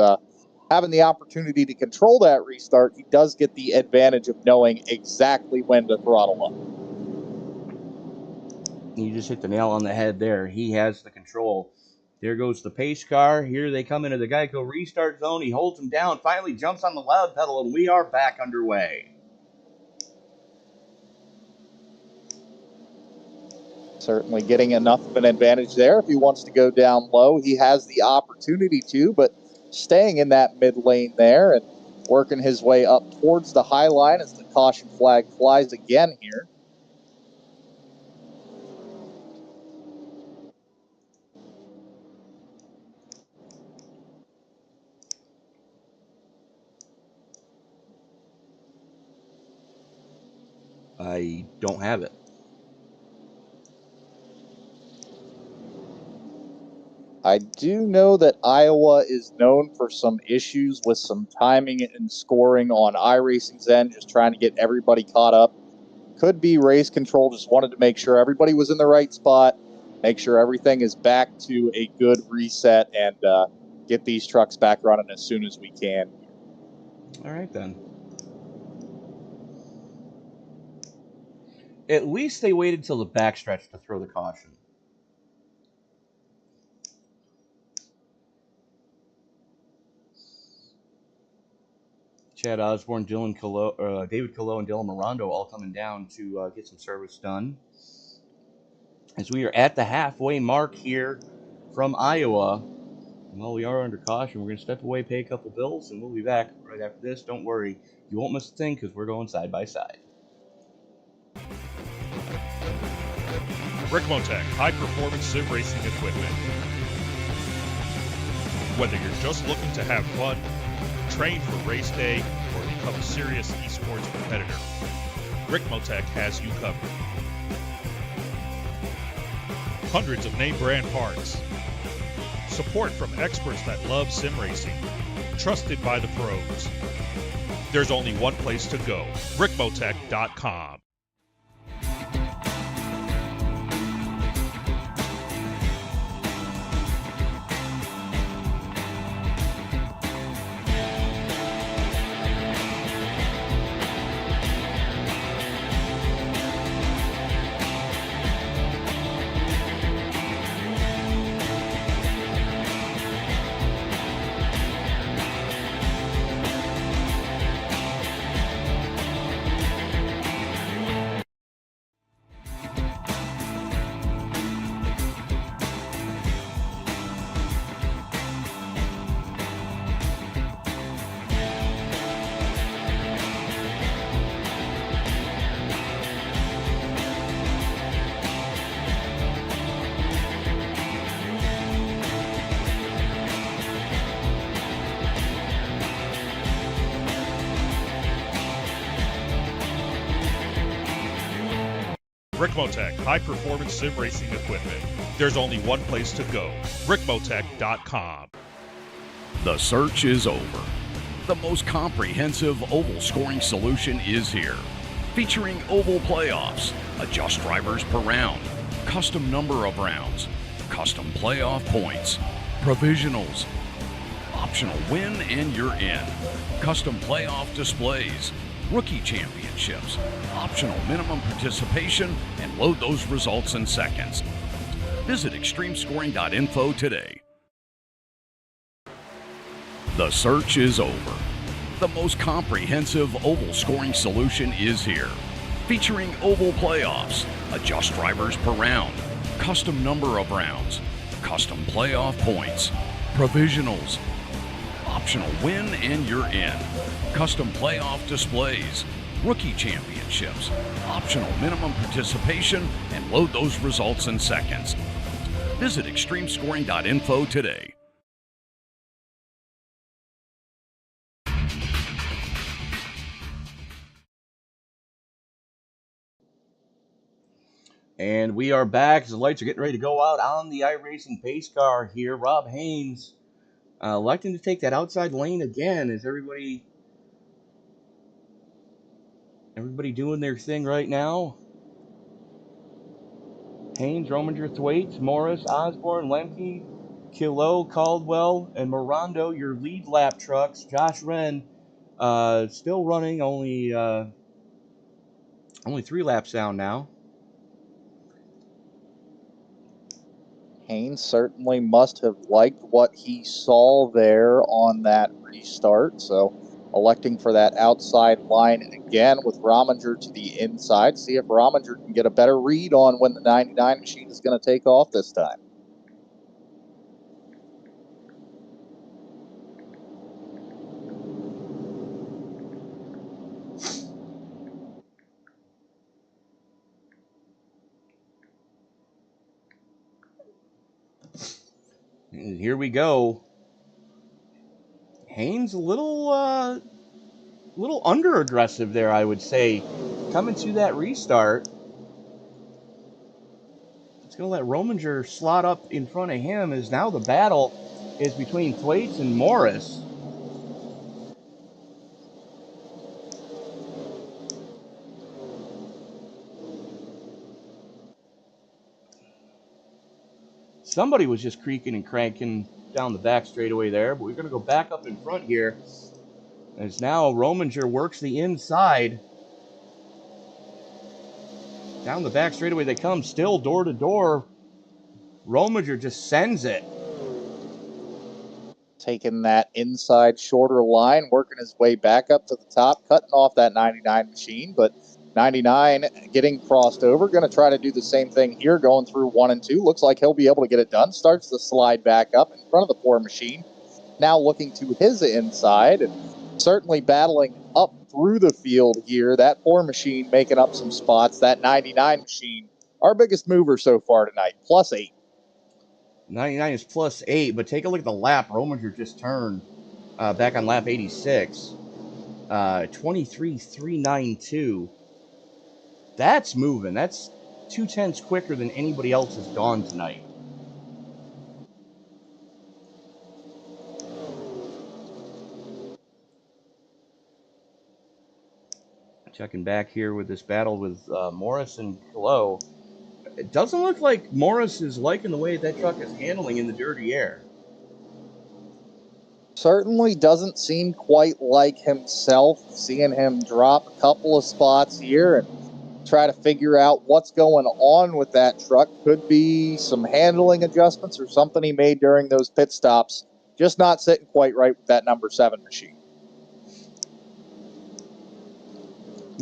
having the opportunity to control that restart, he does get the advantage of knowing exactly when to throttle up. You just hit the nail on the head there. He has the control. There goes the pace car. Here they come into the Geico restart zone. He holds him down, finally jumps on the loud pedal, and we are back underway. Certainly getting enough of an advantage there. If he wants to go down low, he has the opportunity to, but staying in that mid lane there and working his way up towards the high line as the caution flag flies again here. I don't have it. I do know that Iowa is known for some issues with some timing and scoring on iRacing's end, just trying to get everybody caught up. Could be race control, just wanted to make sure everybody was in the right spot, make sure everything is back to a good reset, and get these trucks back running as soon as we can. All right, then. At least they waited till the backstretch to throw the caution. Chad Osborne, David Killow, and Dylan Morondo all coming down to get some service done. As we are at the halfway mark here from Iowa, well, we are under caution. We're going to step away, pay a couple bills, and we'll be back right after this. Don't worry. You won't miss a thing because we're going side by side. Ricmotech, high-performance sim racing equipment. Whether you're just looking to have fun, train for race day, or become a serious esports competitor, Ricmotech has you covered. Hundreds of name brand parts. Support from experts that love sim racing. Trusted by the pros. There's only one place to go, Ricmotech.com. Ricmotech, high-performance sim racing equipment. There's only one place to go, Ricmotech.com. The search is over. The most comprehensive oval scoring solution is here. Featuring oval playoffs, adjust drivers per round, custom number of rounds, custom playoff points, provisionals, optional win and you're in, custom playoff displays, rookie championships, optional minimum participation, and load those results in seconds. Visit extremescoring.info today. The search is over. The most comprehensive oval scoring solution is here. Featuring oval playoffs, adjust drivers per round, custom number of rounds, custom playoff points, provisionals, optional win and you're in, custom playoff displays, rookie championships, optional minimum participation, and load those results in seconds. Visit extremescoring.info today. And we are back as the lights are getting ready to go out on the iRacing pace car here. Rob Haynes electing to take that outside lane again. Is everybody doing their thing right now? Haynes, Rominger, Thwaites, Morris, Osborne, Lemke, Kilo, Caldwell, and Mirando, your lead lap trucks. Josh Wren still running, only 3 laps down now. Haynes certainly must have liked what he saw there on that restart, so electing for that outside line again with Rominger to the inside. See if Rominger can get a better read on when the 99 machine is going to take off this time. And here we go. Haynes a little under aggressive there, I would say, coming to that restart. It's going to let Rominger slot up in front of him, as now the battle is between Thwaites and Morris. Somebody was just creaking and cranking down the back straightaway there, but we're going to go back up in front here, as now Rominger works the inside. Down the back straightaway they come, still door to door. Rominger just sends it. Taking that inside shorter line, working his way back up to the top, cutting off that 99 machine, but 99 getting crossed over. Going to try to do the same thing here, going through 1 and 2. Looks like he'll be able to get it done. Starts to slide back up in front of the poor machine. Now looking to his inside and certainly battling up through the field here. That poor machine making up some spots. That 99 machine, our biggest mover so far tonight, +8. 99 is +8, but take a look at the lap Rominger just turned back on lap 86. 23.392. That's moving. That's 0.2 quicker than anybody else has gone tonight. Checking back here with this battle with Morris and Kilo. It doesn't look like Morris is liking the way that truck is handling in the dirty air. Certainly doesn't seem quite like himself. Seeing him drop a couple of spots here and try to figure out what's going on with that truck. Could be some handling adjustments or something he made during those pit stops. Just not sitting quite right with that number 7 machine.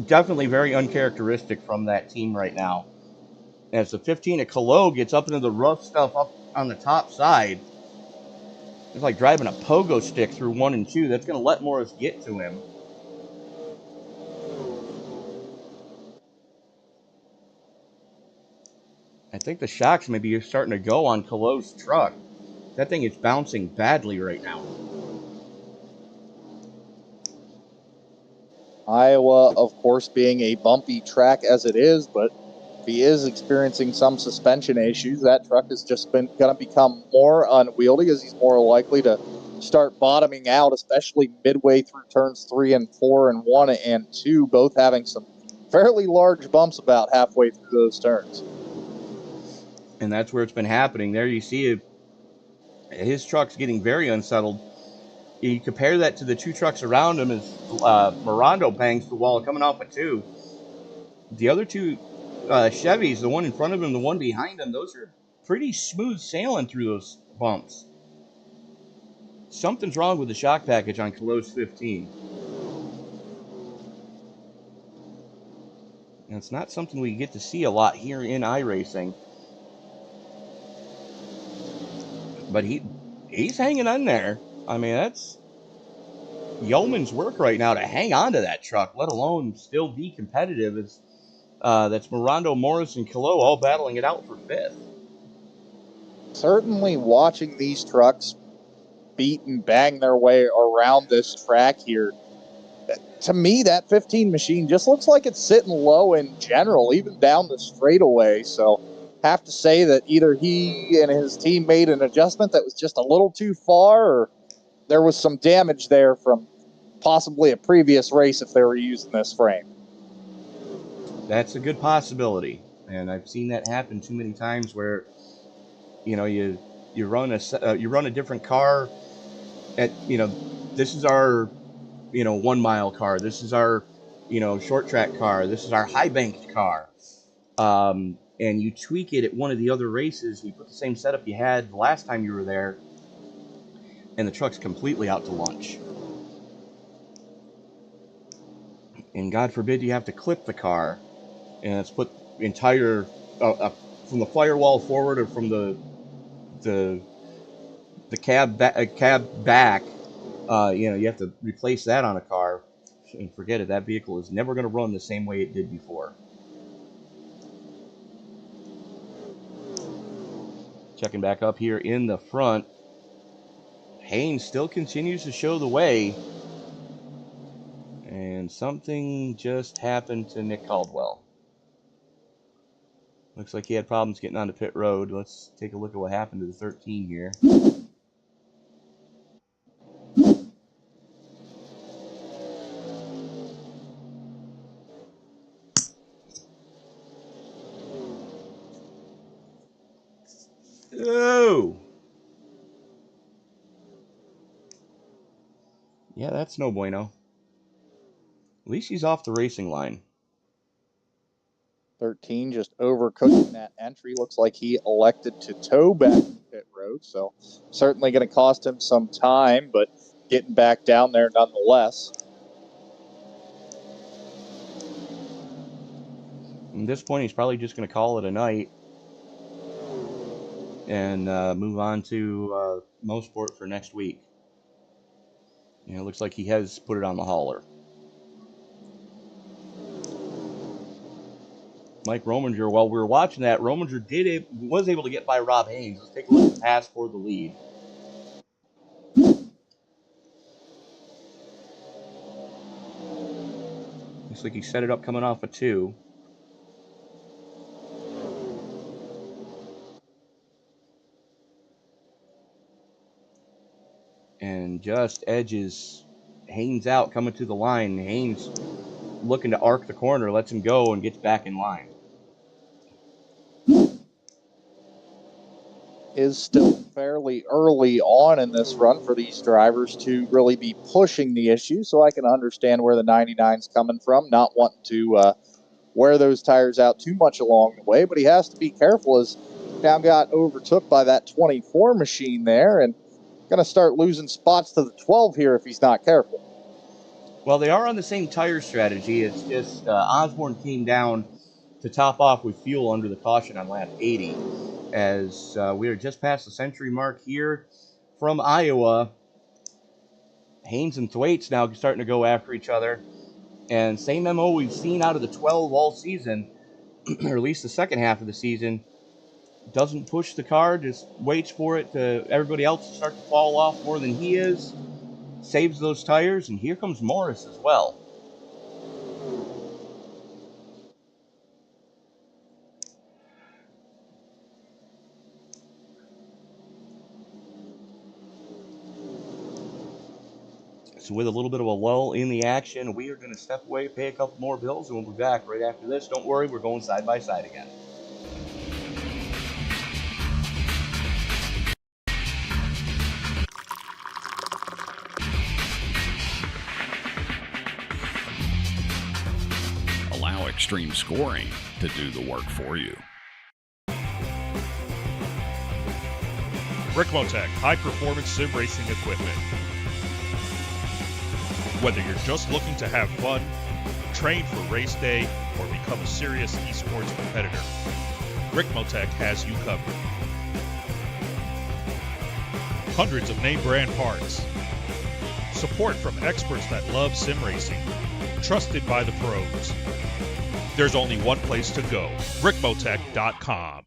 Definitely very uncharacteristic from that team right now. As the 15 at Kilo gets up into the rough stuff up on the top side, it's like driving a pogo stick through 1 and 2. That's going to let Morris get to him. I think the shocks maybe are starting to go on Kilo's truck. That thing is bouncing badly right now. Iowa, of course, being a bumpy track as it is, but if he is experiencing some suspension issues, that truck is just going to become more unwieldy, as he's more likely to start bottoming out, especially midway through turns 3 and 4 and 1 and 2, both having some fairly large bumps about halfway through those turns. And that's where it's been happening. There you see his truck's getting very unsettled. You compare that to the two trucks around him as Mirando bangs the wall coming off a 2. The other two Chevys, the one in front of him, the one behind him, those are pretty smooth sailing through those bumps. Something's wrong with the shock package on Colosse 15. And it's not something we get to see a lot here in iRacing. But he's hanging on there. I mean, that's yeoman's work right now to hang on to that truck, let alone still be competitive. That's Mirando, Morris, and Colo all battling it out for 5th. Certainly watching these trucks beat and bang their way around this track here, to me, that 15 machine just looks like it's sitting low in general, even down the straightaway. So have to say that either he and his team made an adjustment that was just a little too far, or there was some damage there from possibly a previous race if they were using this frame. That's a good possibility, and I've seen that happen too many times where, you know, you run a different car at, you know, this is our, you know, 1 mile car, this is our, you know, short track car, this is our high banked car, and you tweak it at one of the other races, you put the same setup you had the last time you were there, and the truck's completely out to lunch. And God forbid you have to clip the car, and it's put entire from the firewall forward or from the cab back. You know, you have to replace that on a car, and forget it. That vehicle is never going to run the same way it did before. Checking back up here in the front, Haynes still continues to show the way, and something just happened to Nick Caldwell. Looks like he had problems getting onto pit road. Let's take a look at what happened to the 13 here. Oh! Yeah, that's no bueno. At least he's off the racing line. 13 just overcooking that entry. Looks like he elected to tow back to pit road, so certainly going to cost him some time, but getting back down there nonetheless. At this point, he's probably just going to call it a night and move on to Mosport for next week. You know, it looks like he has put it on the hauler. Mike Rominger, while we were watching that, Rominger was able to get by Rob Haynes. Let's take a look at the pass for the lead. Looks like he set it up coming off a 2. And just edges Haynes out, coming to the line. Haynes looking to arc the corner, lets him go, and gets back in line. Is still fairly early on in this run for these drivers to really be pushing the issue, so I can understand where the 99's coming from, not wanting to wear those tires out too much along the way, but he has to be careful as now got overtook by that 24 machine there and going to start losing spots to the 12 here if he's not careful. Well, they are on the same tire strategy. It's just Osborne came down to top off with fuel under the caution on lap 80. As we are just past the century mark here from Iowa, Haynes and Thwaites now starting to go after each other. And same MO we've seen out of the 12 all season, or at least the second half of the season. Doesn't push the car, just waits for it to everybody else to start to fall off more than he is. Saves those tires, and here comes Morris as well. So with a little bit of a lull in the action, we are going to step away, pay a couple more bills, and we'll be back right after this. Don't worry, we're going side by side again. Allow extreme scoring to do the work for you. Ricmotech high-performance sim racing equipment. Whether you're just looking to have fun, train for race day, or become a serious esports competitor, Ricmotech has you covered. Hundreds of name brand parts. Support from experts that love sim racing. Trusted by the pros. There's only one place to go, Ricmotech.com.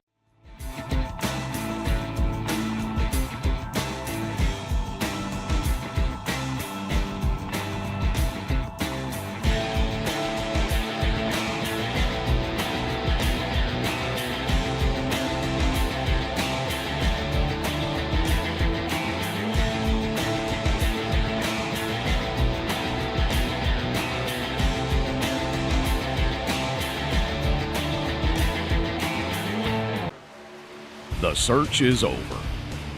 The search is over.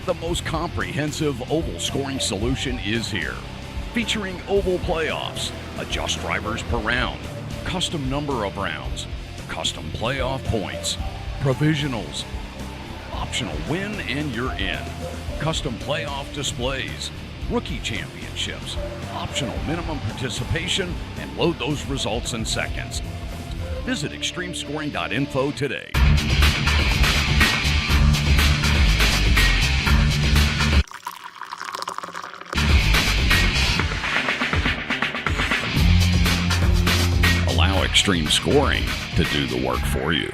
The most comprehensive oval scoring solution is here. Featuring oval playoffs, adjust drivers per round, custom number of rounds, custom playoff points, provisionals, optional win and you're in, custom playoff displays, rookie championships, optional minimum participation, and load those results in seconds. Visit extremescoring.info today. Allow extreme scoring to do the work for you.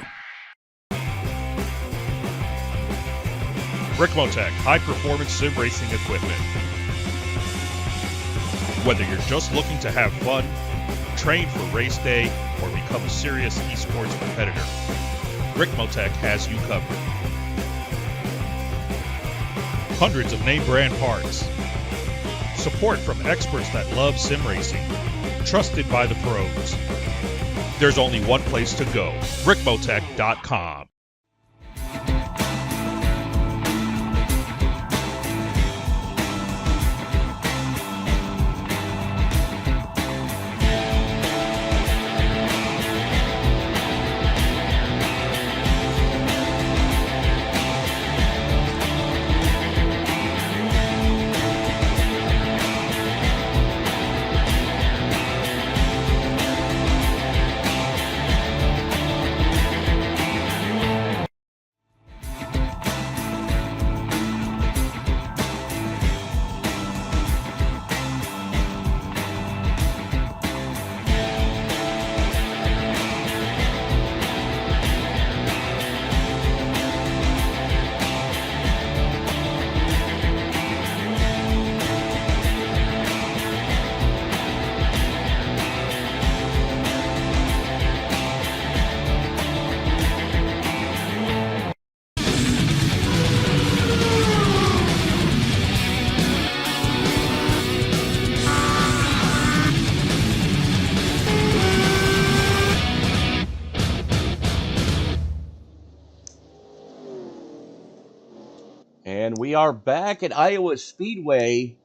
Ricmotech high-performance sim racing equipment. Whether you're just looking to have fun, train for race day, or become a serious esports competitor, Ricmotech has you covered. Hundreds of name brand parts. Support from experts that love sim racing. Trusted by the pros. There's only one place to go, Ricmotech.com. And we are back at Iowa Speedway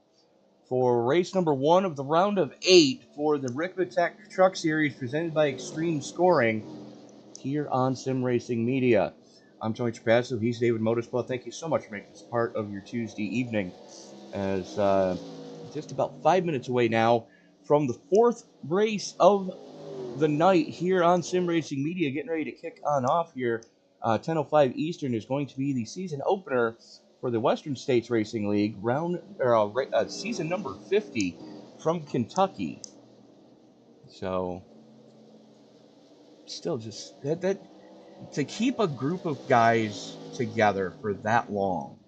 for race number 1 of the round of 8 for the Ricmotech Truck Series presented by Extreme Scoring here on Sim Racing Media. I'm Tony Trapasso. He's David Motorsport. Thank you so much for making this part of your Tuesday evening. As just about 5 minutes away now from the 4th race of the night here on Sim Racing Media, getting ready to kick on off here. 10:05 Eastern is going to be the season opener for the Western States Racing League, season number 50 from Kentucky. So, still just that to keep a group of guys together for that long,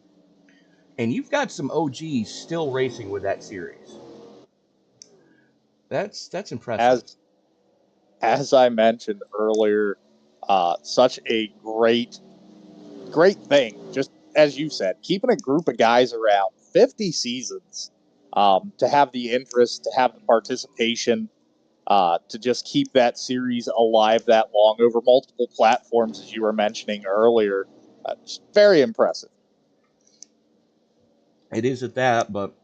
and you've got some OGs still racing with that series. That's impressive. As I mentioned earlier, such a great thing. Just as you said, keeping a group of guys around 50 seasons. to have the interest, to have the participation, to just keep that series alive that long over multiple platforms, as you were mentioning earlier. It's very impressive. It is at that, but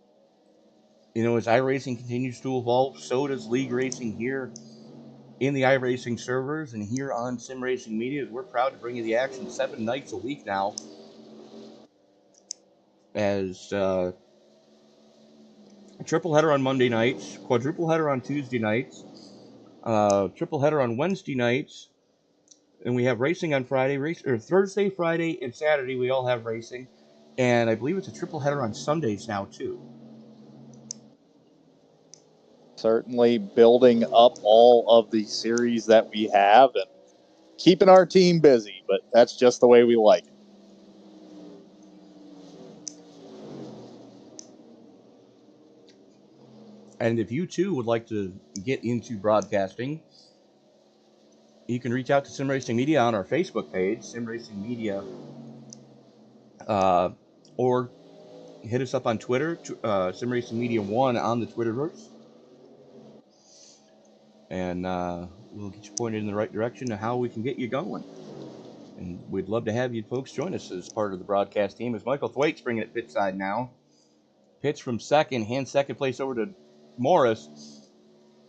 as iRacing continues to evolve, so does League Racing here in the iRacing servers and here on Sim Racing Media. We're proud to bring you the action 7 nights a week now, as a triple header on Monday nights, quadruple header on Tuesday nights, triple header on Wednesday nights, and we have racing on Thursday, Friday, and Saturday. We all have racing, and I believe it's a triple header on Sundays now too. Certainly building up all of the series that we have and keeping our team busy, but that's just the way we like it. And if you too would like to get into broadcasting, you can reach out to Sim Racing Media on our Facebook page, Sim Racing Media, or hit us up on Twitter, Sim Racing Media 1 on the Twitterverse, and we'll get you pointed in the right direction of how we can get you going. And we'd love to have you folks join us as part of the broadcast team, as Michael Thwaite's bringing it pit side now. Pitch from second, hands second place over to Morris,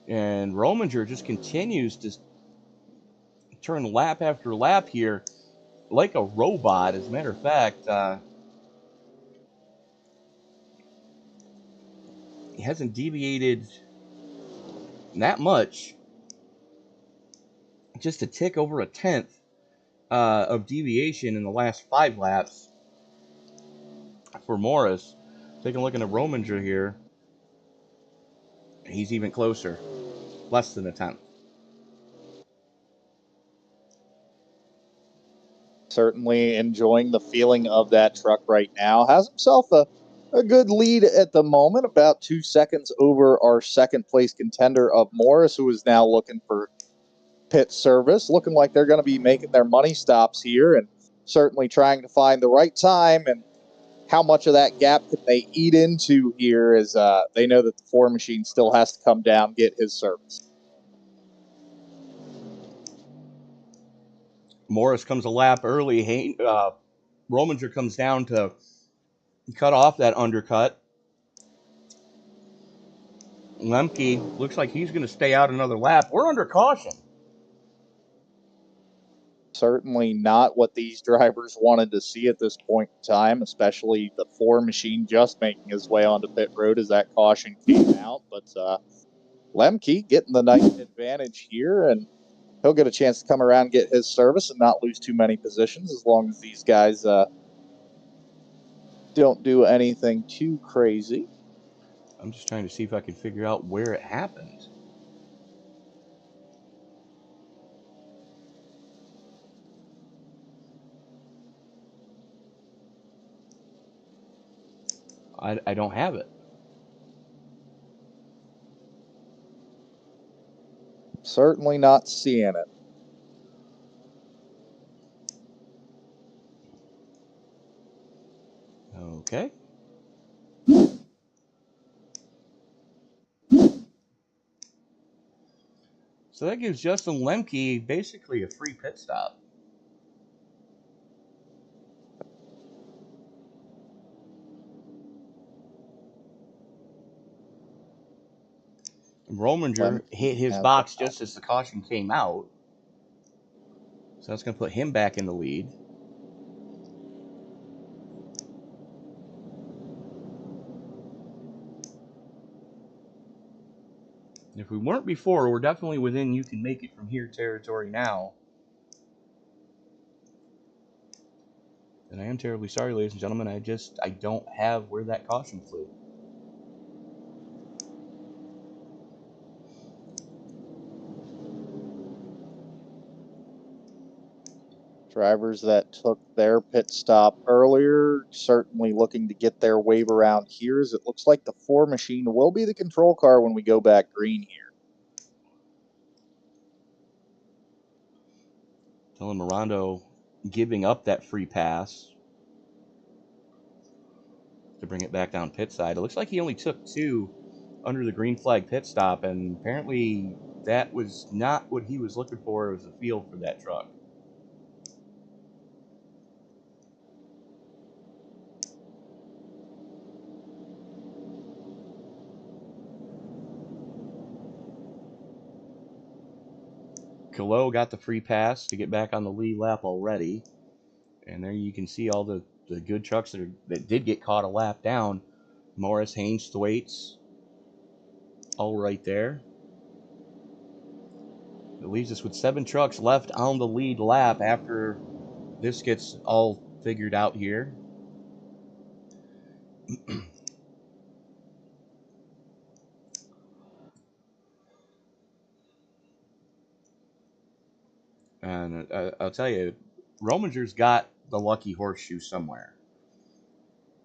and Rominger just continues to turn lap after lap here like a robot. As a matter of fact, he hasn't deviated that much, just a tick over a tenth of deviation in the last 5 laps for Morris. Taking a look at Rominger here, he's even closer, less than a tenth. Certainly enjoying the feeling of that truck right now. Has himself a good lead at the moment, about 2 seconds over our second place contender of Morris, who is now looking for pit service. Looking like they're going to be making their money stops here and certainly trying to find the right time and how much of that gap can they eat into here, as they know that the 4 machine still has to come down, get his service. Morris comes a lap early. Rominger comes down to cut off that undercut. Lemke looks like he's going to stay out another lap. We're under caution. Certainly not what these drivers wanted to see at this point in time, especially the 4 machine just making his way onto pit road as that caution came out. But Lemke getting the nice advantage here, and he'll get a chance to come around and get his service and not lose too many positions, as long as these guys don't do anything too crazy. I'm just trying to see if I can figure out where it happened. I don't have it. Certainly not seeing it. Okay. So that gives Justin Lemke basically a free pit stop. Rominger hit his box just as the caution came out. So that's going to put him back in the lead. If we weren't before, we're definitely within you can make it from here territory now. And I am terribly sorry, ladies and gentlemen. I don't have where that caution flew. Drivers that took their pit stop earlier certainly looking to get their wave around here, as it looks like the 4 machine will be the control car when we go back green here. Dylan Mirando giving up that free pass. to bring it back down pit side. It looks like he only took 2 under the green flag pit stop, and apparently that was not what he was looking for as a field for that truck. Kalo got the free pass to get back on the lead lap already. And there you can see all the good trucks that did get caught a lap down. Morris, Haynes, Thwaites, all right there. It leaves us with 7 trucks left on the lead lap after this gets all figured out here. And I'll tell you, Rominger's got the lucky horseshoe somewhere,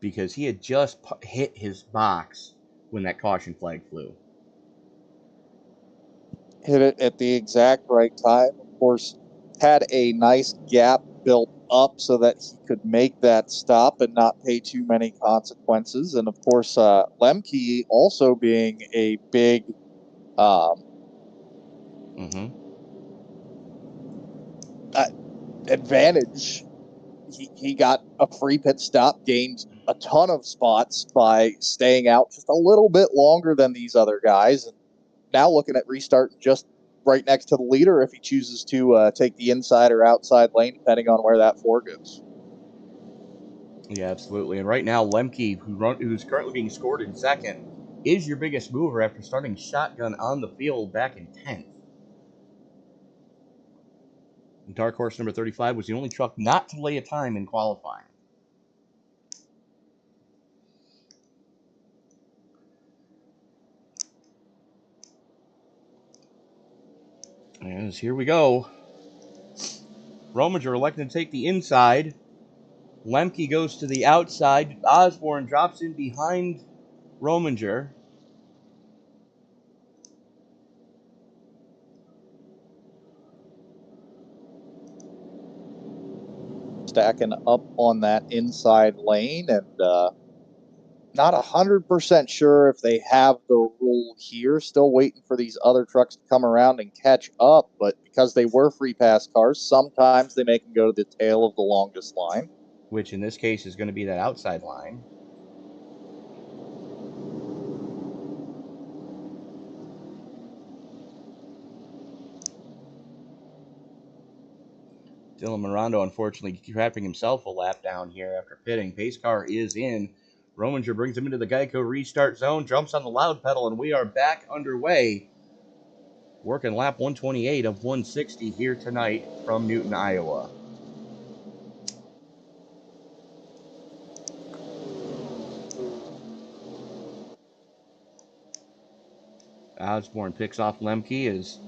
because he had just hit his box when that caution flag flew. Hit it at the exact right time. Of course, had a nice gap built up so that he could make that stop and not pay too many consequences. And of course, Lemke also being a big advantage. He got a free pit stop, gained a ton of spots by staying out just a little bit longer than these other guys. And now looking at restart just right next to the leader if he chooses to take the inside or outside lane, depending on where that 4 goes. Yeah, absolutely. And right now, Lemke, who's currently being scored in 2nd, is your biggest mover after starting shotgun on the field back in 10th. Dark Horse number 35 was the only truck not to lay a time in qualifying. And here we go. Rominger electing to take the inside. Lemke goes to the outside. Osborne drops in behind Rominger. Stacking up on that inside lane, and not 100% sure if they have the rule here. Still waiting for these other trucks to come around and catch up, but because they were free pass cars, sometimes they make them go to the tail of the longest line. Which in this case is going to be that outside line. Dylan Mirando, unfortunately, trapping himself a lap down here after pitting. Pace car is in. Rominger brings him into the Geico restart zone, jumps on the loud pedal, and we are back underway. Working lap 128 of 160 here tonight from Newton, Iowa. Osborne picks off Lemke as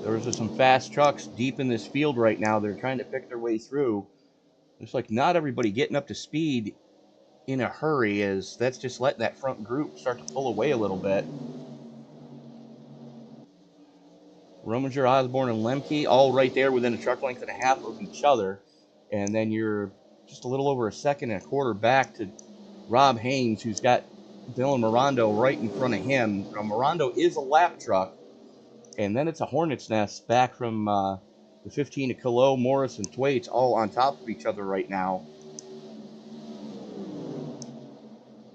there's some fast trucks deep in this field right now. They're trying to pick their way through. Looks like not everybody getting up to speed in a hurry, as that's just letting that front group start to pull away a little bit. Rominger, Osborne, and Lemke all right there within a truck length and a half of each other. And then you're just a little over a second and a quarter back to Rob Haynes, who's got Dylan Mirando right in front of him. Now, Mirando is a lap truck. And then it's a hornet's nest back from the 15 of Kalo, Morris, and Thwaites all on top of each other right now.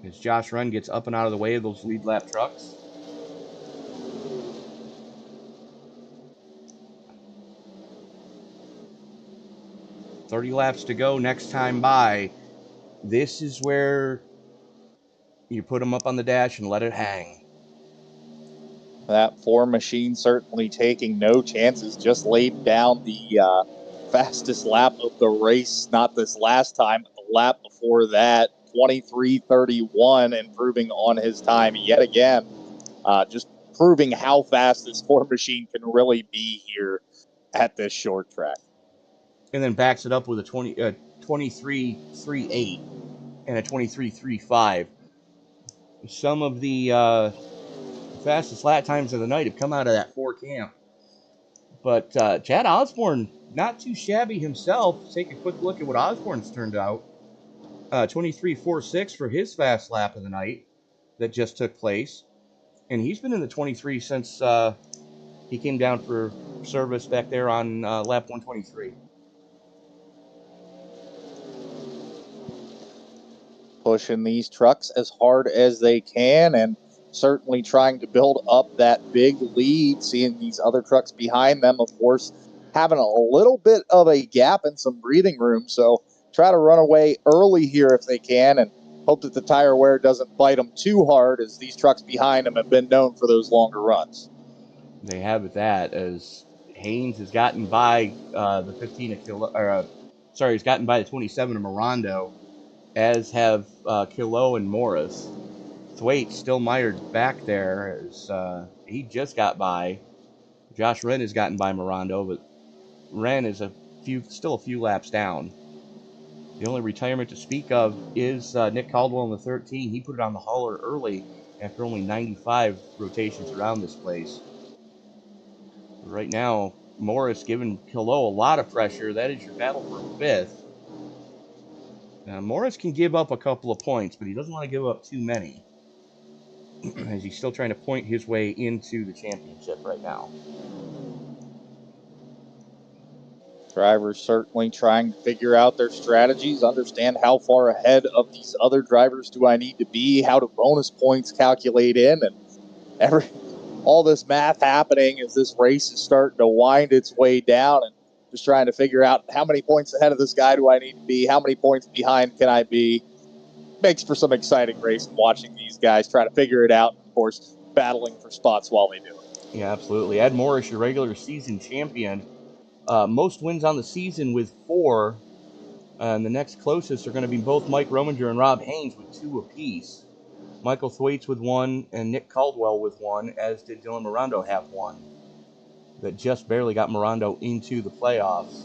As Josh Run gets up and out of the way of those lead lap trucks. $30 laps to go next time by. This is where you put them up on the dash and let it hang. That 4 machine certainly taking no chances, just laid down the fastest lap of the race, not this last time, but the lap before that, 23:31, improving on his time yet again. Just proving how fast this 4 machine can really be here at this short track. And then backs it up with a 23.38 and a 23.35. Some of the fastest lap times of the night have come out of that 4 camp. But Chad Osborne, not too shabby himself. Take a quick look at what Osborne's turned out. 23.46 for his fast lap of the night that just took place. And he's been in the 23 since he came down for service back there on lap 123. Pushing these trucks as hard as they can and certainly trying to build up that big lead, seeing these other trucks behind them, of course, having a little bit of a gap and some breathing room. So try to run away early here if they can and hope that the tire wear doesn't bite them too hard, as these trucks behind them have been known for those longer runs. They have it that, as Haynes has gotten by the 15 of he's gotten by the 27 of Morondo, as have Kilo and Morris. Thwaite still mired back there as he just got by. Josh Wren has gotten by Morondo, but Wren is still a few laps down. The only retirement to speak of is Nick Caldwell in the 13. He put it on the hauler early after only 95 rotations around this place. Right now, Morris giving Kilo a lot of pressure. That is your battle for fifth. Now, Morris can give up a couple of points, but he doesn't want to give up too many, as he's still trying to point his way into the championship right now. Drivers certainly trying to figure out their strategies, understand how far ahead of these other drivers do I need to be, how do bonus points calculate in, and all this math happening as this race is starting to wind its way down, and just trying to figure out how many points ahead of this guy do I need to be, how many points behind can I be. Makes for some exciting racing watching these guys try to figure it out, and of course, battling for spots while they do it. Yeah, absolutely. Ed Morris, your regular season champion. Most wins on the season with 4. And the next closest are going to be both Mike Rominger and Rob Haynes with 2 apiece. Michael Thwaites with 1 and Nick Caldwell with 1, as did Dylan Morondo have 1. That just barely got Morondo into the playoffs.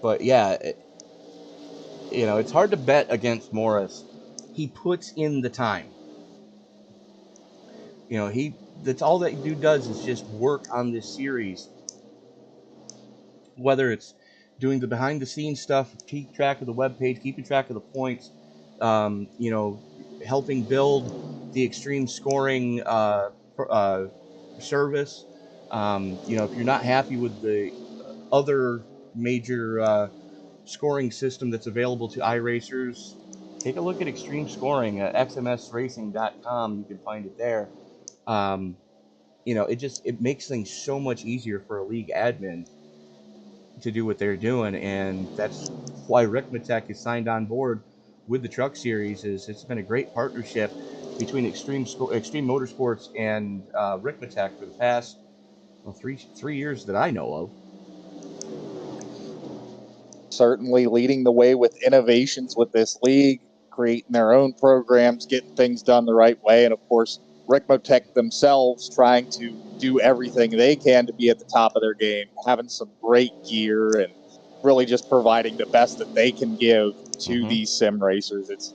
But yeah, it's hard to bet against Morris. He puts in the time. That's all that dude does is just work on this series. Whether it's doing the behind-the-scenes stuff, keep track of the webpage, keeping track of the points, helping build the extreme scoring service. If you're not happy with the other major scoring system that's available to iRacers, take a look at Extreme Scoring at xmsracing.com. You can find it there. It makes things so much easier for a league admin to do what they're doing, and that's why Ricmotech is signed on board with the Truck Series. It's been a great partnership between Extreme Motorsports and Ricmotech for the past 3 years that I know of. Certainly leading the way with innovations with this league, creating their own programs, getting things done the right way, and of course, Ricmotech themselves trying to do everything they can to be at the top of their game, having some great gear, and really just providing the best that they can give to these sim racers. It's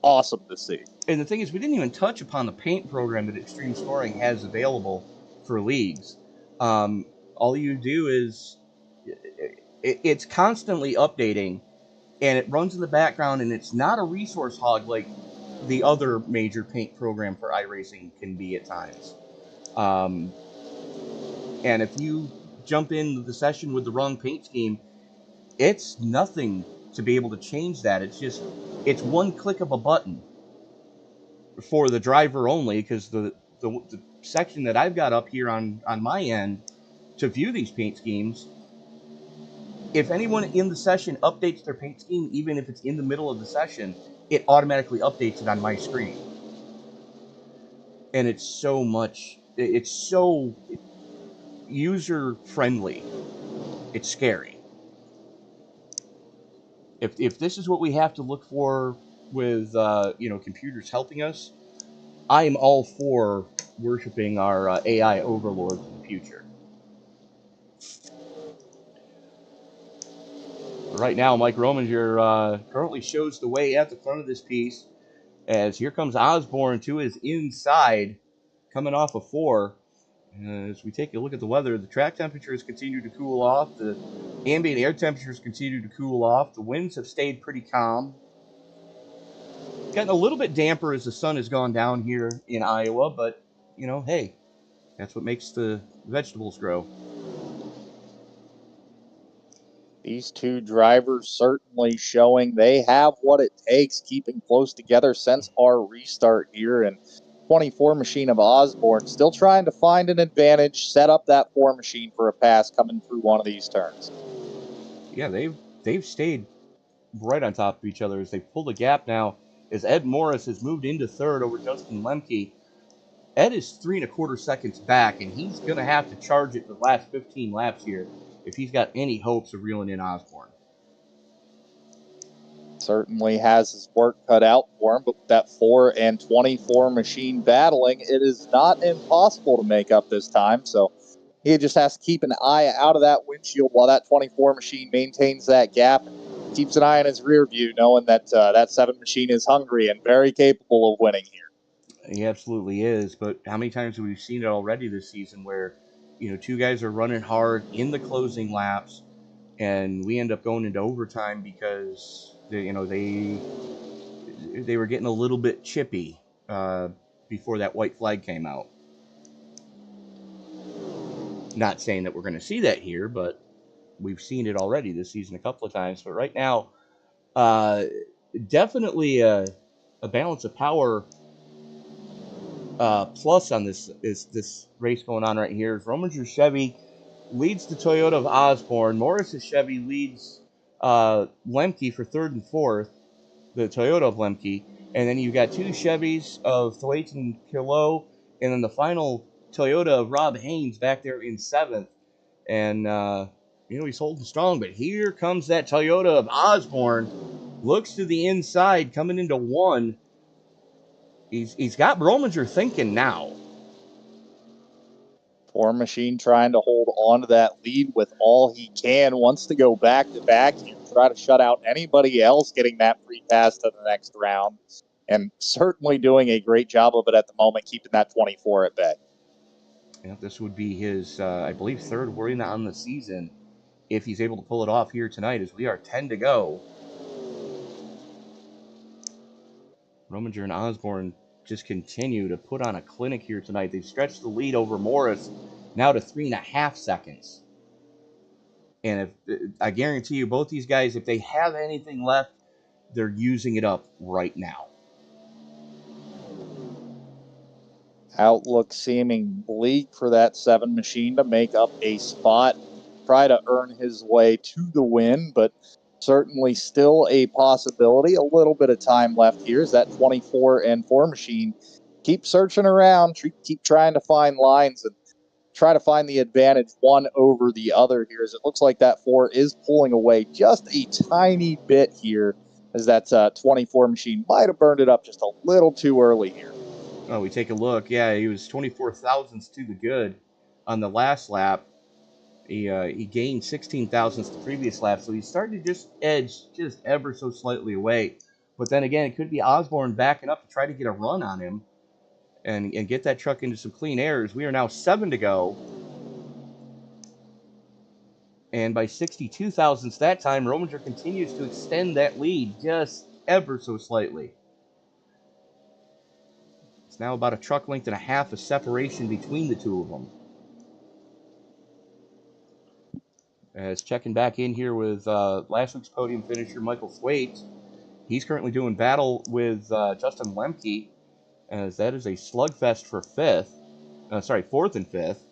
awesome to see. And the thing is, we didn't even touch upon the paint program that Extreme Scoring has available for leagues. All you do is, it's constantly updating, and it runs in the background, and it's not a resource hog like the other major paint program for iRacing can be at times. And if you jump into the session with the wrong paint scheme, it's nothing to be able to change that. It's one click of a button for the driver only, because the section that I've got up here on my end to view these paint schemes, if anyone in the session updates their paint scheme, even if it's in the middle of the session, it automatically updates it on my screen. And it's so user-friendly. It's scary. If this is what we have to look for with computers helping us, I am all for worshiping our AI overlords in the future. Right now, Mike Rominger currently shows the way at the front of this piece, as here comes Osborne to his inside, coming off of 4. As we take a look at the weather, the track temperatures continue to cool off. The ambient air temperatures continue to cool off. The winds have stayed pretty calm. Gotten a little bit damper as the sun has gone down here in Iowa, but, you know, hey, that's what makes the vegetables grow. These two drivers certainly showing they have what it takes, keeping close together since our restart here. And 24 machine of Osborne still trying to find an advantage, set up that 4 machine for a pass coming through one of these turns. Yeah, they've stayed right on top of each other as they pull the gap now. As Ed Morris has moved into third over Justin Lemke. Ed is 3 1/4 seconds back, and he's going to have to charge it the last 15 laps here if he's got any hopes of reeling in Osborne. Certainly has his work cut out for him, but with that 4 and 24 machine battling, it is not impossible to make up this time. So he just has to keep an eye out of that windshield while that 24 machine maintains that gap. Keeps an eye on his rear view, knowing that that 7 machine is hungry and very capable of winning here. He absolutely is, but how many times have we seen it already this season where, you know, two guys are running hard in the closing laps, and we end up going into overtime because they were getting a little bit chippy before that white flag came out. Not saying that we're going to see that here, but we've seen it already this season a couple of times. But right now, definitely a balance of power plus on this race going on right here. Rominger's Chevy leads the Toyota of Osborne. Morris's Chevy leads Lemke for third and fourth, the Toyota of Lemke. And then you've got two Chevys of Thwaite and Kilo, and then the final Toyota of Rob Haynes back there in seventh. And, he's holding strong, but here comes that Toyota of Osborne. Looks to the inside, coming into one. He's got Rominger thinking now. 4 machine trying to hold on to that lead with all he can. Wants to go back to back and try to shut out anybody else getting that free pass to the next round. And certainly doing a great job of it at the moment, keeping that 24 at bay. Yeah, this would be his, I believe, third win on the season if he's able to pull it off here tonight, as we are 10 to go. Rominger and Osborne just continue to put on a clinic here tonight. They've stretched the lead over Morris now to 3.5 seconds. And I guarantee you, both these guys, if they have anything left, they're using it up right now. Outlook seeming bleak for that 7 machine to make up a spot, try to earn his way to the win, but certainly still a possibility. A little bit of time left here as that 24 and 4 machine keep searching around, keep trying to find lines and try to find the advantage one over the other here, as it looks like that 4 is pulling away just a tiny bit here, as that 24 machine might have burned it up just a little too early here. Oh, we take a look. Yeah, he was 24 thousandths to the good on the last lap. He gained 16 thousandths the previous lap, so he started to just edge just ever so slightly away. But then again, it could be Osborne backing up to try to get a run on him and get that truck into some clean airs. We are now 7 to go. And by 62 thousandths that time, Rominger continues to extend that lead just ever so slightly. It's now about a truck length and a half of separation between the two of them. As checking back in here with last week's podium finisher, Michael Thwaite. He's currently doing battle with Justin Lemke, as that is a slugfest for fourth and fifth.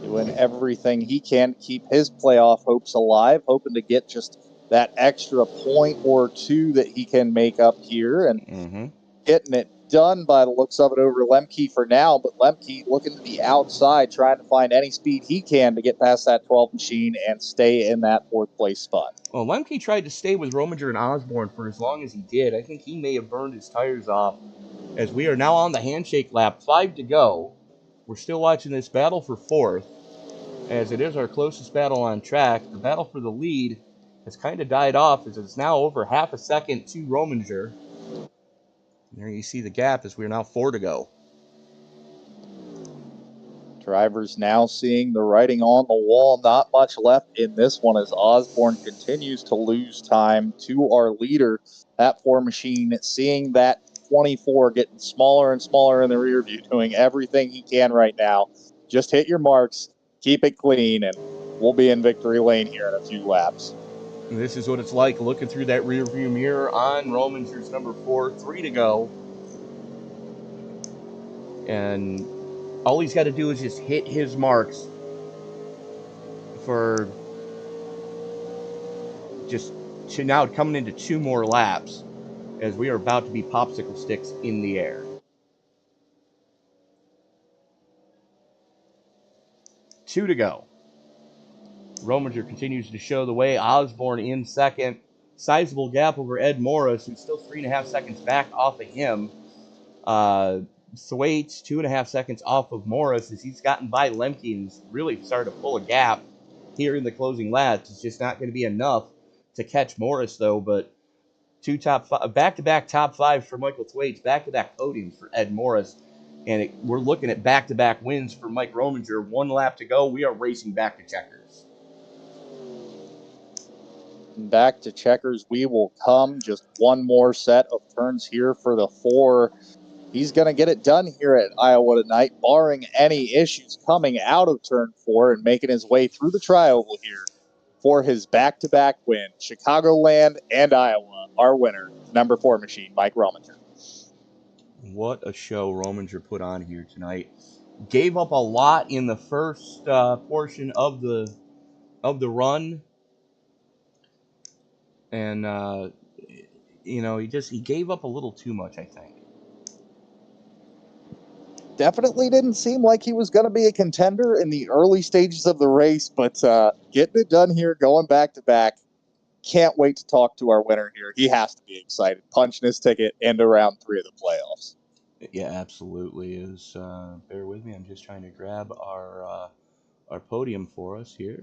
Doing everything he can to keep his playoff hopes alive, hoping to get just that extra point or two that he can make up here, and getting it done by the looks of it over Lemke for now. But Lemke looking to the outside, trying to find any speed he can to get past that 12 machine and stay in that fourth place spot. Well, Lemke tried to stay with Rominger and Osborne for as long as he did. I think he may have burned his tires off, as we are now on the handshake lap, 5 to go. We're still watching this battle for fourth, as it is our closest battle on track. The battle for the lead has kind of died off, as it's now over half a second to Rominger. There you see the gap, as we're now 4 to go. Drivers now seeing the writing on the wall. Not much left in this one as Osborne continues to lose time to our leader. That 4 machine seeing that 24 getting smaller and smaller in the rear view, doing everything he can right now. Just hit your marks, keep it clean, and we'll be in victory lane here in a few laps. And this is what it's like looking through that rear view mirror on Romanger's number 4, 3 to go. And all he's got to do is just hit his marks for just now coming into 2 more laps as we are about to be popsicle sticks in the air. 2 to go. Rominger continues to show the way. Osborne in second. Sizable gap over Ed Morris, who's still 3.5 seconds back off of him. Thwaites 2.5 seconds off of Morris as he's gotten by Lemke and really started to pull a gap here in the closing laps. It's just not going to be enough to catch Morris, though. But back-to-back top 5s for Michael Thwaites, back-to-back podiums for Ed Morris. And we're looking at back-to-back wins for Mike Rominger. 1 lap to go. We are racing back to checkers. Back to checkers we will come. Just 1 more set of turns here for the 4. He's going to get it done here at Iowa tonight, barring any issues coming out of turn 4 and making his way through the tri-oval here for his back-to-back win. Chicagoland and Iowa, our winner, number 4 machine, Mike Rominger. What a show Rominger put on here tonight. Gave up a lot in the first portion of the run. And, he gave up a little too much, I think. Definitely didn't seem like he was going to be a contender in the early stages of the race, but getting it done here, going back-to-back. Can't wait to talk to our winner here. He has to be excited, punching his ticket into round 3 of the playoffs. Yeah, absolutely is. Bear with me. I'm just trying to grab our podium for us here.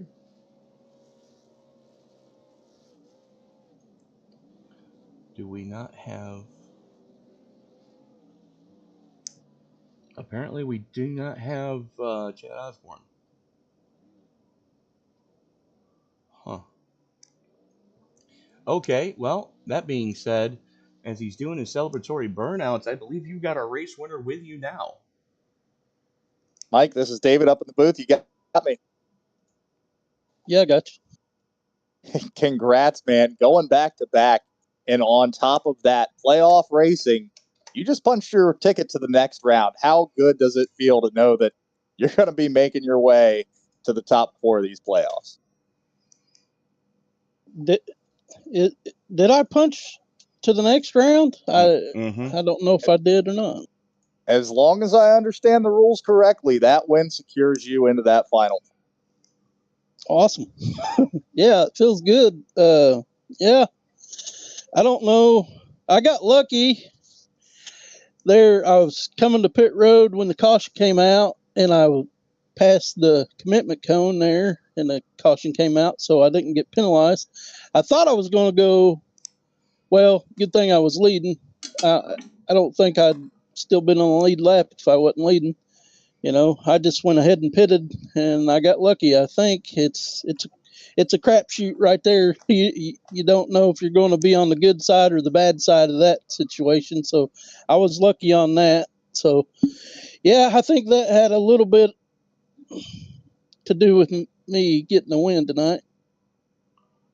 Do we not have... Apparently we do not have Chad Osborne. Huh. Okay, well, that being said, as he's doing his celebratory burnouts, I believe you got our race winner with you now. Mike, this is David up in the booth. You got me. Yeah, I got you. Congrats, man. Going back-to-back and on top of that, playoff racing, you just punched your ticket to the next round. How good does it feel to know that you're going to be making your way to the top 4 of these playoffs? Did I punch to the next round? I don't know if I did or not. As long as I understand the rules correctly, that win secures you into that final. Awesome. Yeah, it feels good. Yeah, I don't know. I got lucky there. I was coming to pit road when the caution came out, and I passed the commitment cone there, and the caution came out, so I didn't get penalized. I thought I was going to go, well, good thing I was leading. I don't think I'd still been on the lead lap if I wasn't leading. I just went ahead and pitted, and I got lucky. I think it's a crapshoot right there. You don't know if you're going to be on the good side or the bad side of that situation. So I was lucky on that. So, yeah, I think that had a little bit to do with me getting the win tonight.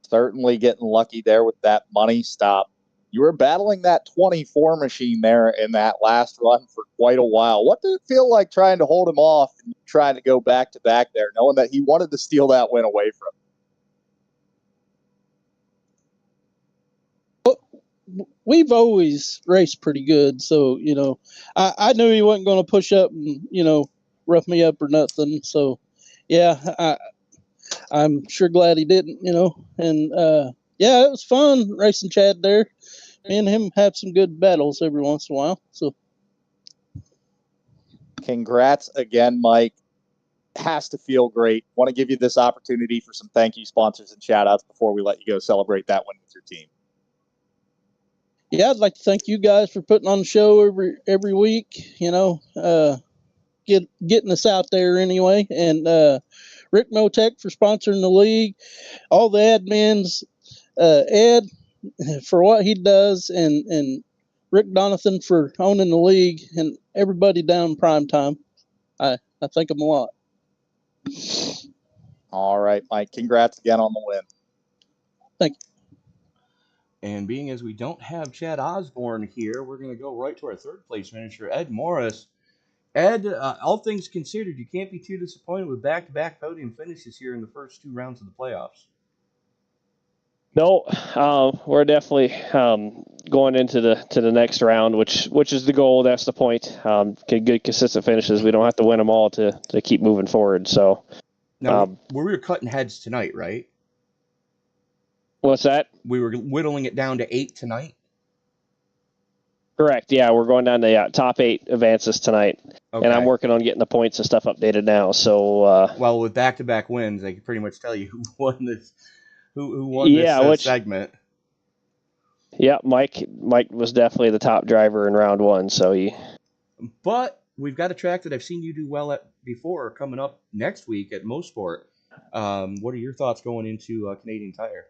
Certainly getting lucky there with that money stop. You were battling that 24 machine there in that last run for quite a while. What did it feel like trying to hold him off and trying to go back-to-back there, knowing that he wanted to steal that win away from him? We've always raced pretty good, so, I knew he wasn't going to push up and, rough me up or nothing. So, yeah, I'm sure glad he didn't, and, yeah, it was fun racing Chad there. Me and him have some good battles every once in a while. So, congrats again, Mike. Has to feel great. Want to give you this opportunity for some thank you sponsors and shout outs before we let you go celebrate that win with your team. Yeah, I'd like to thank you guys for putting on the show every week. getting us out there anyway. And Ricmotech for sponsoring the league, all the admins, Ed for what he does, and Rick Donathan for owning the league, and everybody down in Prime Time. I thank them a lot. All right, Mike. Congrats again on the win. Thank you. And being as we don't have Chad Osborne here, we're going to go right to our third place finisher, Ed Morris. Ed, all things considered, you can't be too disappointed with back-to-back podium finishes here in the first 2 rounds of the playoffs. No, we're definitely going into the next round, which is the goal. That's the point. Get good, consistent finishes. We don't have to win them all to keep moving forward. So now we were cutting heads tonight, right? What's that? We were whittling it down to 8 tonight. Correct. Yeah, we're going down to top 8 advances tonight, Okay. and I'm working on getting the points and stuff updated now. So well, with back-to-back wins, I can pretty much tell you who won this. Who won this segment? Yeah, Mike was definitely the top driver in round 1. So But we've got a track that I've seen you do well at before coming up next week at Mosport. What are your thoughts going into Canadian Tire?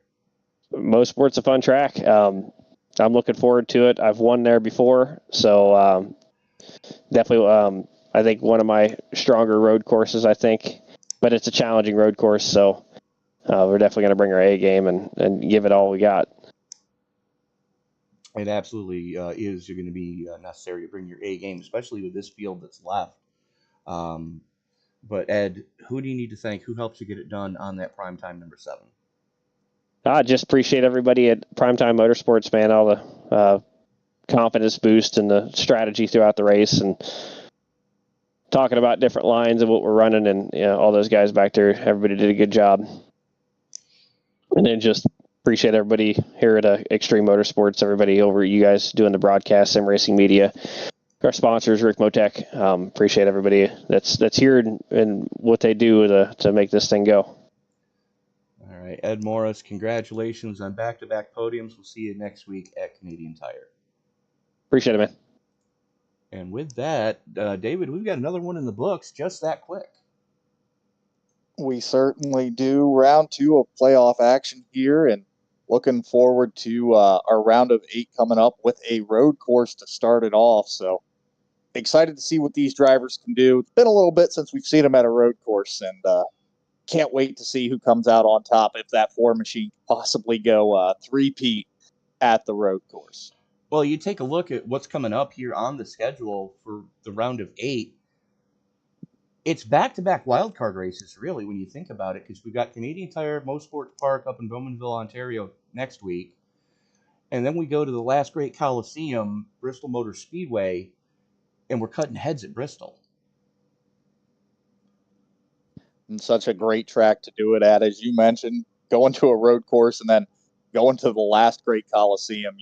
Mosport's a fun track. I'm looking forward to it. I've won there before, so definitely I think one of my stronger road courses, I think. But it's a challenging road course, so we're definitely going to bring our A game and give it all we got. It absolutely is. You're going to be necessary to bring your A game, especially with this field that's left. But Ed, who do you need to thank? Who helps you get it done on that primetime number 7? I just appreciate everybody at Primetime Motorsports, man. All the confidence boost and the strategy throughout the race, and talking about different lines and what we're running, and all those guys back there. Everybody did a good job. And then just appreciate everybody here at Extreme Motorsports, everybody over at you guys doing the broadcast, SRM Racing Media, our sponsors, Ricmotech. Appreciate everybody that's here and what they do to make this thing go. All right, Ed Morris, congratulations on back-to-back podiums. We'll see you next week at Canadian Tire. Appreciate it, man. And with that, David, we've got another one in the books just that quick. We certainly do. Round 2 of playoff action here, and looking forward to our round of 8 coming up with a road course to start it off. So excited to see what these drivers can do. It's been a little bit since we've seen them at a road course, and can't wait to see who comes out on top if that 4 machine can possibly go 3-peat at the road course. Well, you take a look at what's coming up here on the schedule for the round of 8. It's back-to-back wildcard races, really, when you think about it, because we've got Canadian Tire Mosport Park up in Bowmanville, Ontario next week. And then we go to the last great Coliseum, Bristol Motor Speedway, and we're cutting heads at Bristol. And such a great track to do it at, as you mentioned, going to a road course and then going to the last great Coliseum.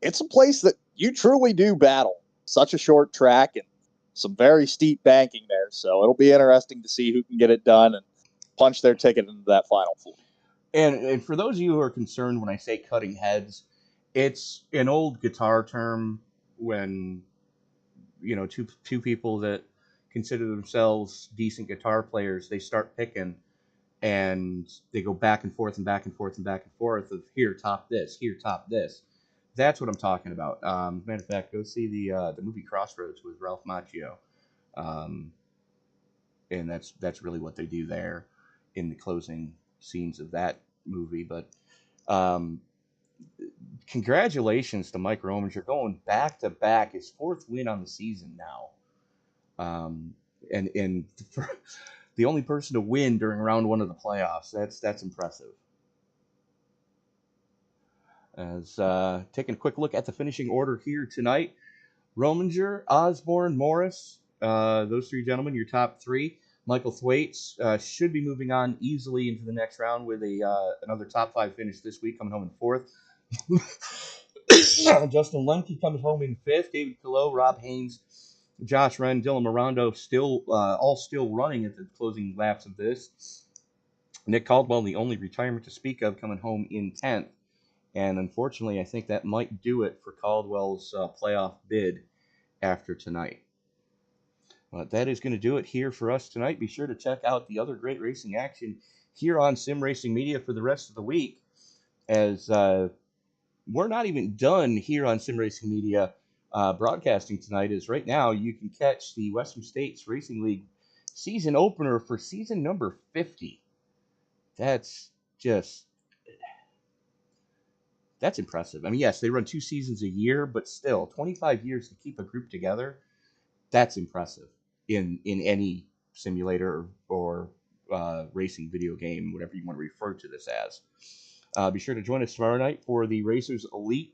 It's a place that you truly do battle. Such a short track and some very steep banking there, so it'll be interesting to see who can get it done and punch their ticket into that Final Four. And for those of you who are concerned when I say cutting heads, it's an old guitar term when two people that consider themselves decent guitar players, they start picking and they go back and forth and back and forth and back and forth of here top this, here top this. That's what I'm talking about. Matter of fact, go see the movie Crossroads with Ralph Macchio, and that's really what they do there in the closing scenes of that movie. But congratulations to Mike Rominger going back to back, his 4th win on the season now, and the only person to win during round 1 of the playoffs. That's impressive. As taking a quick look at the finishing order here tonight, Rominger, Osborne, Morris, those 3 gentlemen, your top 3. Michael Thwaites should be moving on easily into the next round with another top 5 finish this week, coming home in 4th. Justin Lemke comes home in 5th. David Killough, Rob Haynes, Josh Wren, Dylan Mirondo all still running at the closing laps of this. Nick Caldwell, the only retirement to speak of, coming home in 10th. And unfortunately, I think that might do it for Caldwell's playoff bid after tonight. But that is going to do it here for us tonight. Be sure to check out the other great racing action here on Sim Racing Media for the rest of the week, as we're not even done here on Sim Racing Media broadcasting tonight. As right now you can catch the Western States Racing League season opener for season number 50. That's impressive. I mean, yes, they run 2 seasons a year, but still 25 years to keep a group together. That's impressive in any simulator or racing video game, whatever you want to refer to this as. Be sure to join us tomorrow night for the Racers Elite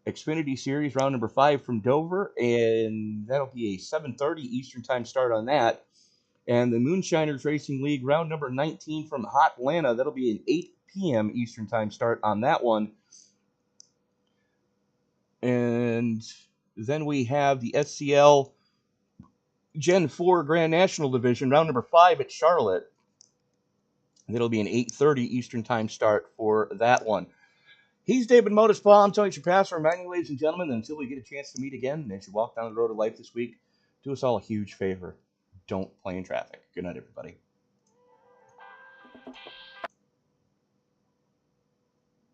Xfinity Series round number 5 from Dover, and that'll be a 7:30 Eastern Time start on that. And the Moonshiners Racing League round number 19 from Hot Atlanta, that'll be an 8 p.m. Eastern Time start on that one. And then we have the SCL Gen 4 Grand National Division, round number 5 at Charlotte. It'll be an 8:30 Eastern Time start for that one. He's David Motorspall. I'm Tony Trapasser. Reminding you, ladies and gentlemen, that until we get a chance to meet again, as you walk down the road of life this week, do us all a huge favor. Don't play in traffic. Good night, everybody.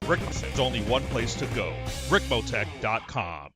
There's only one place to go. Ricmotech.com.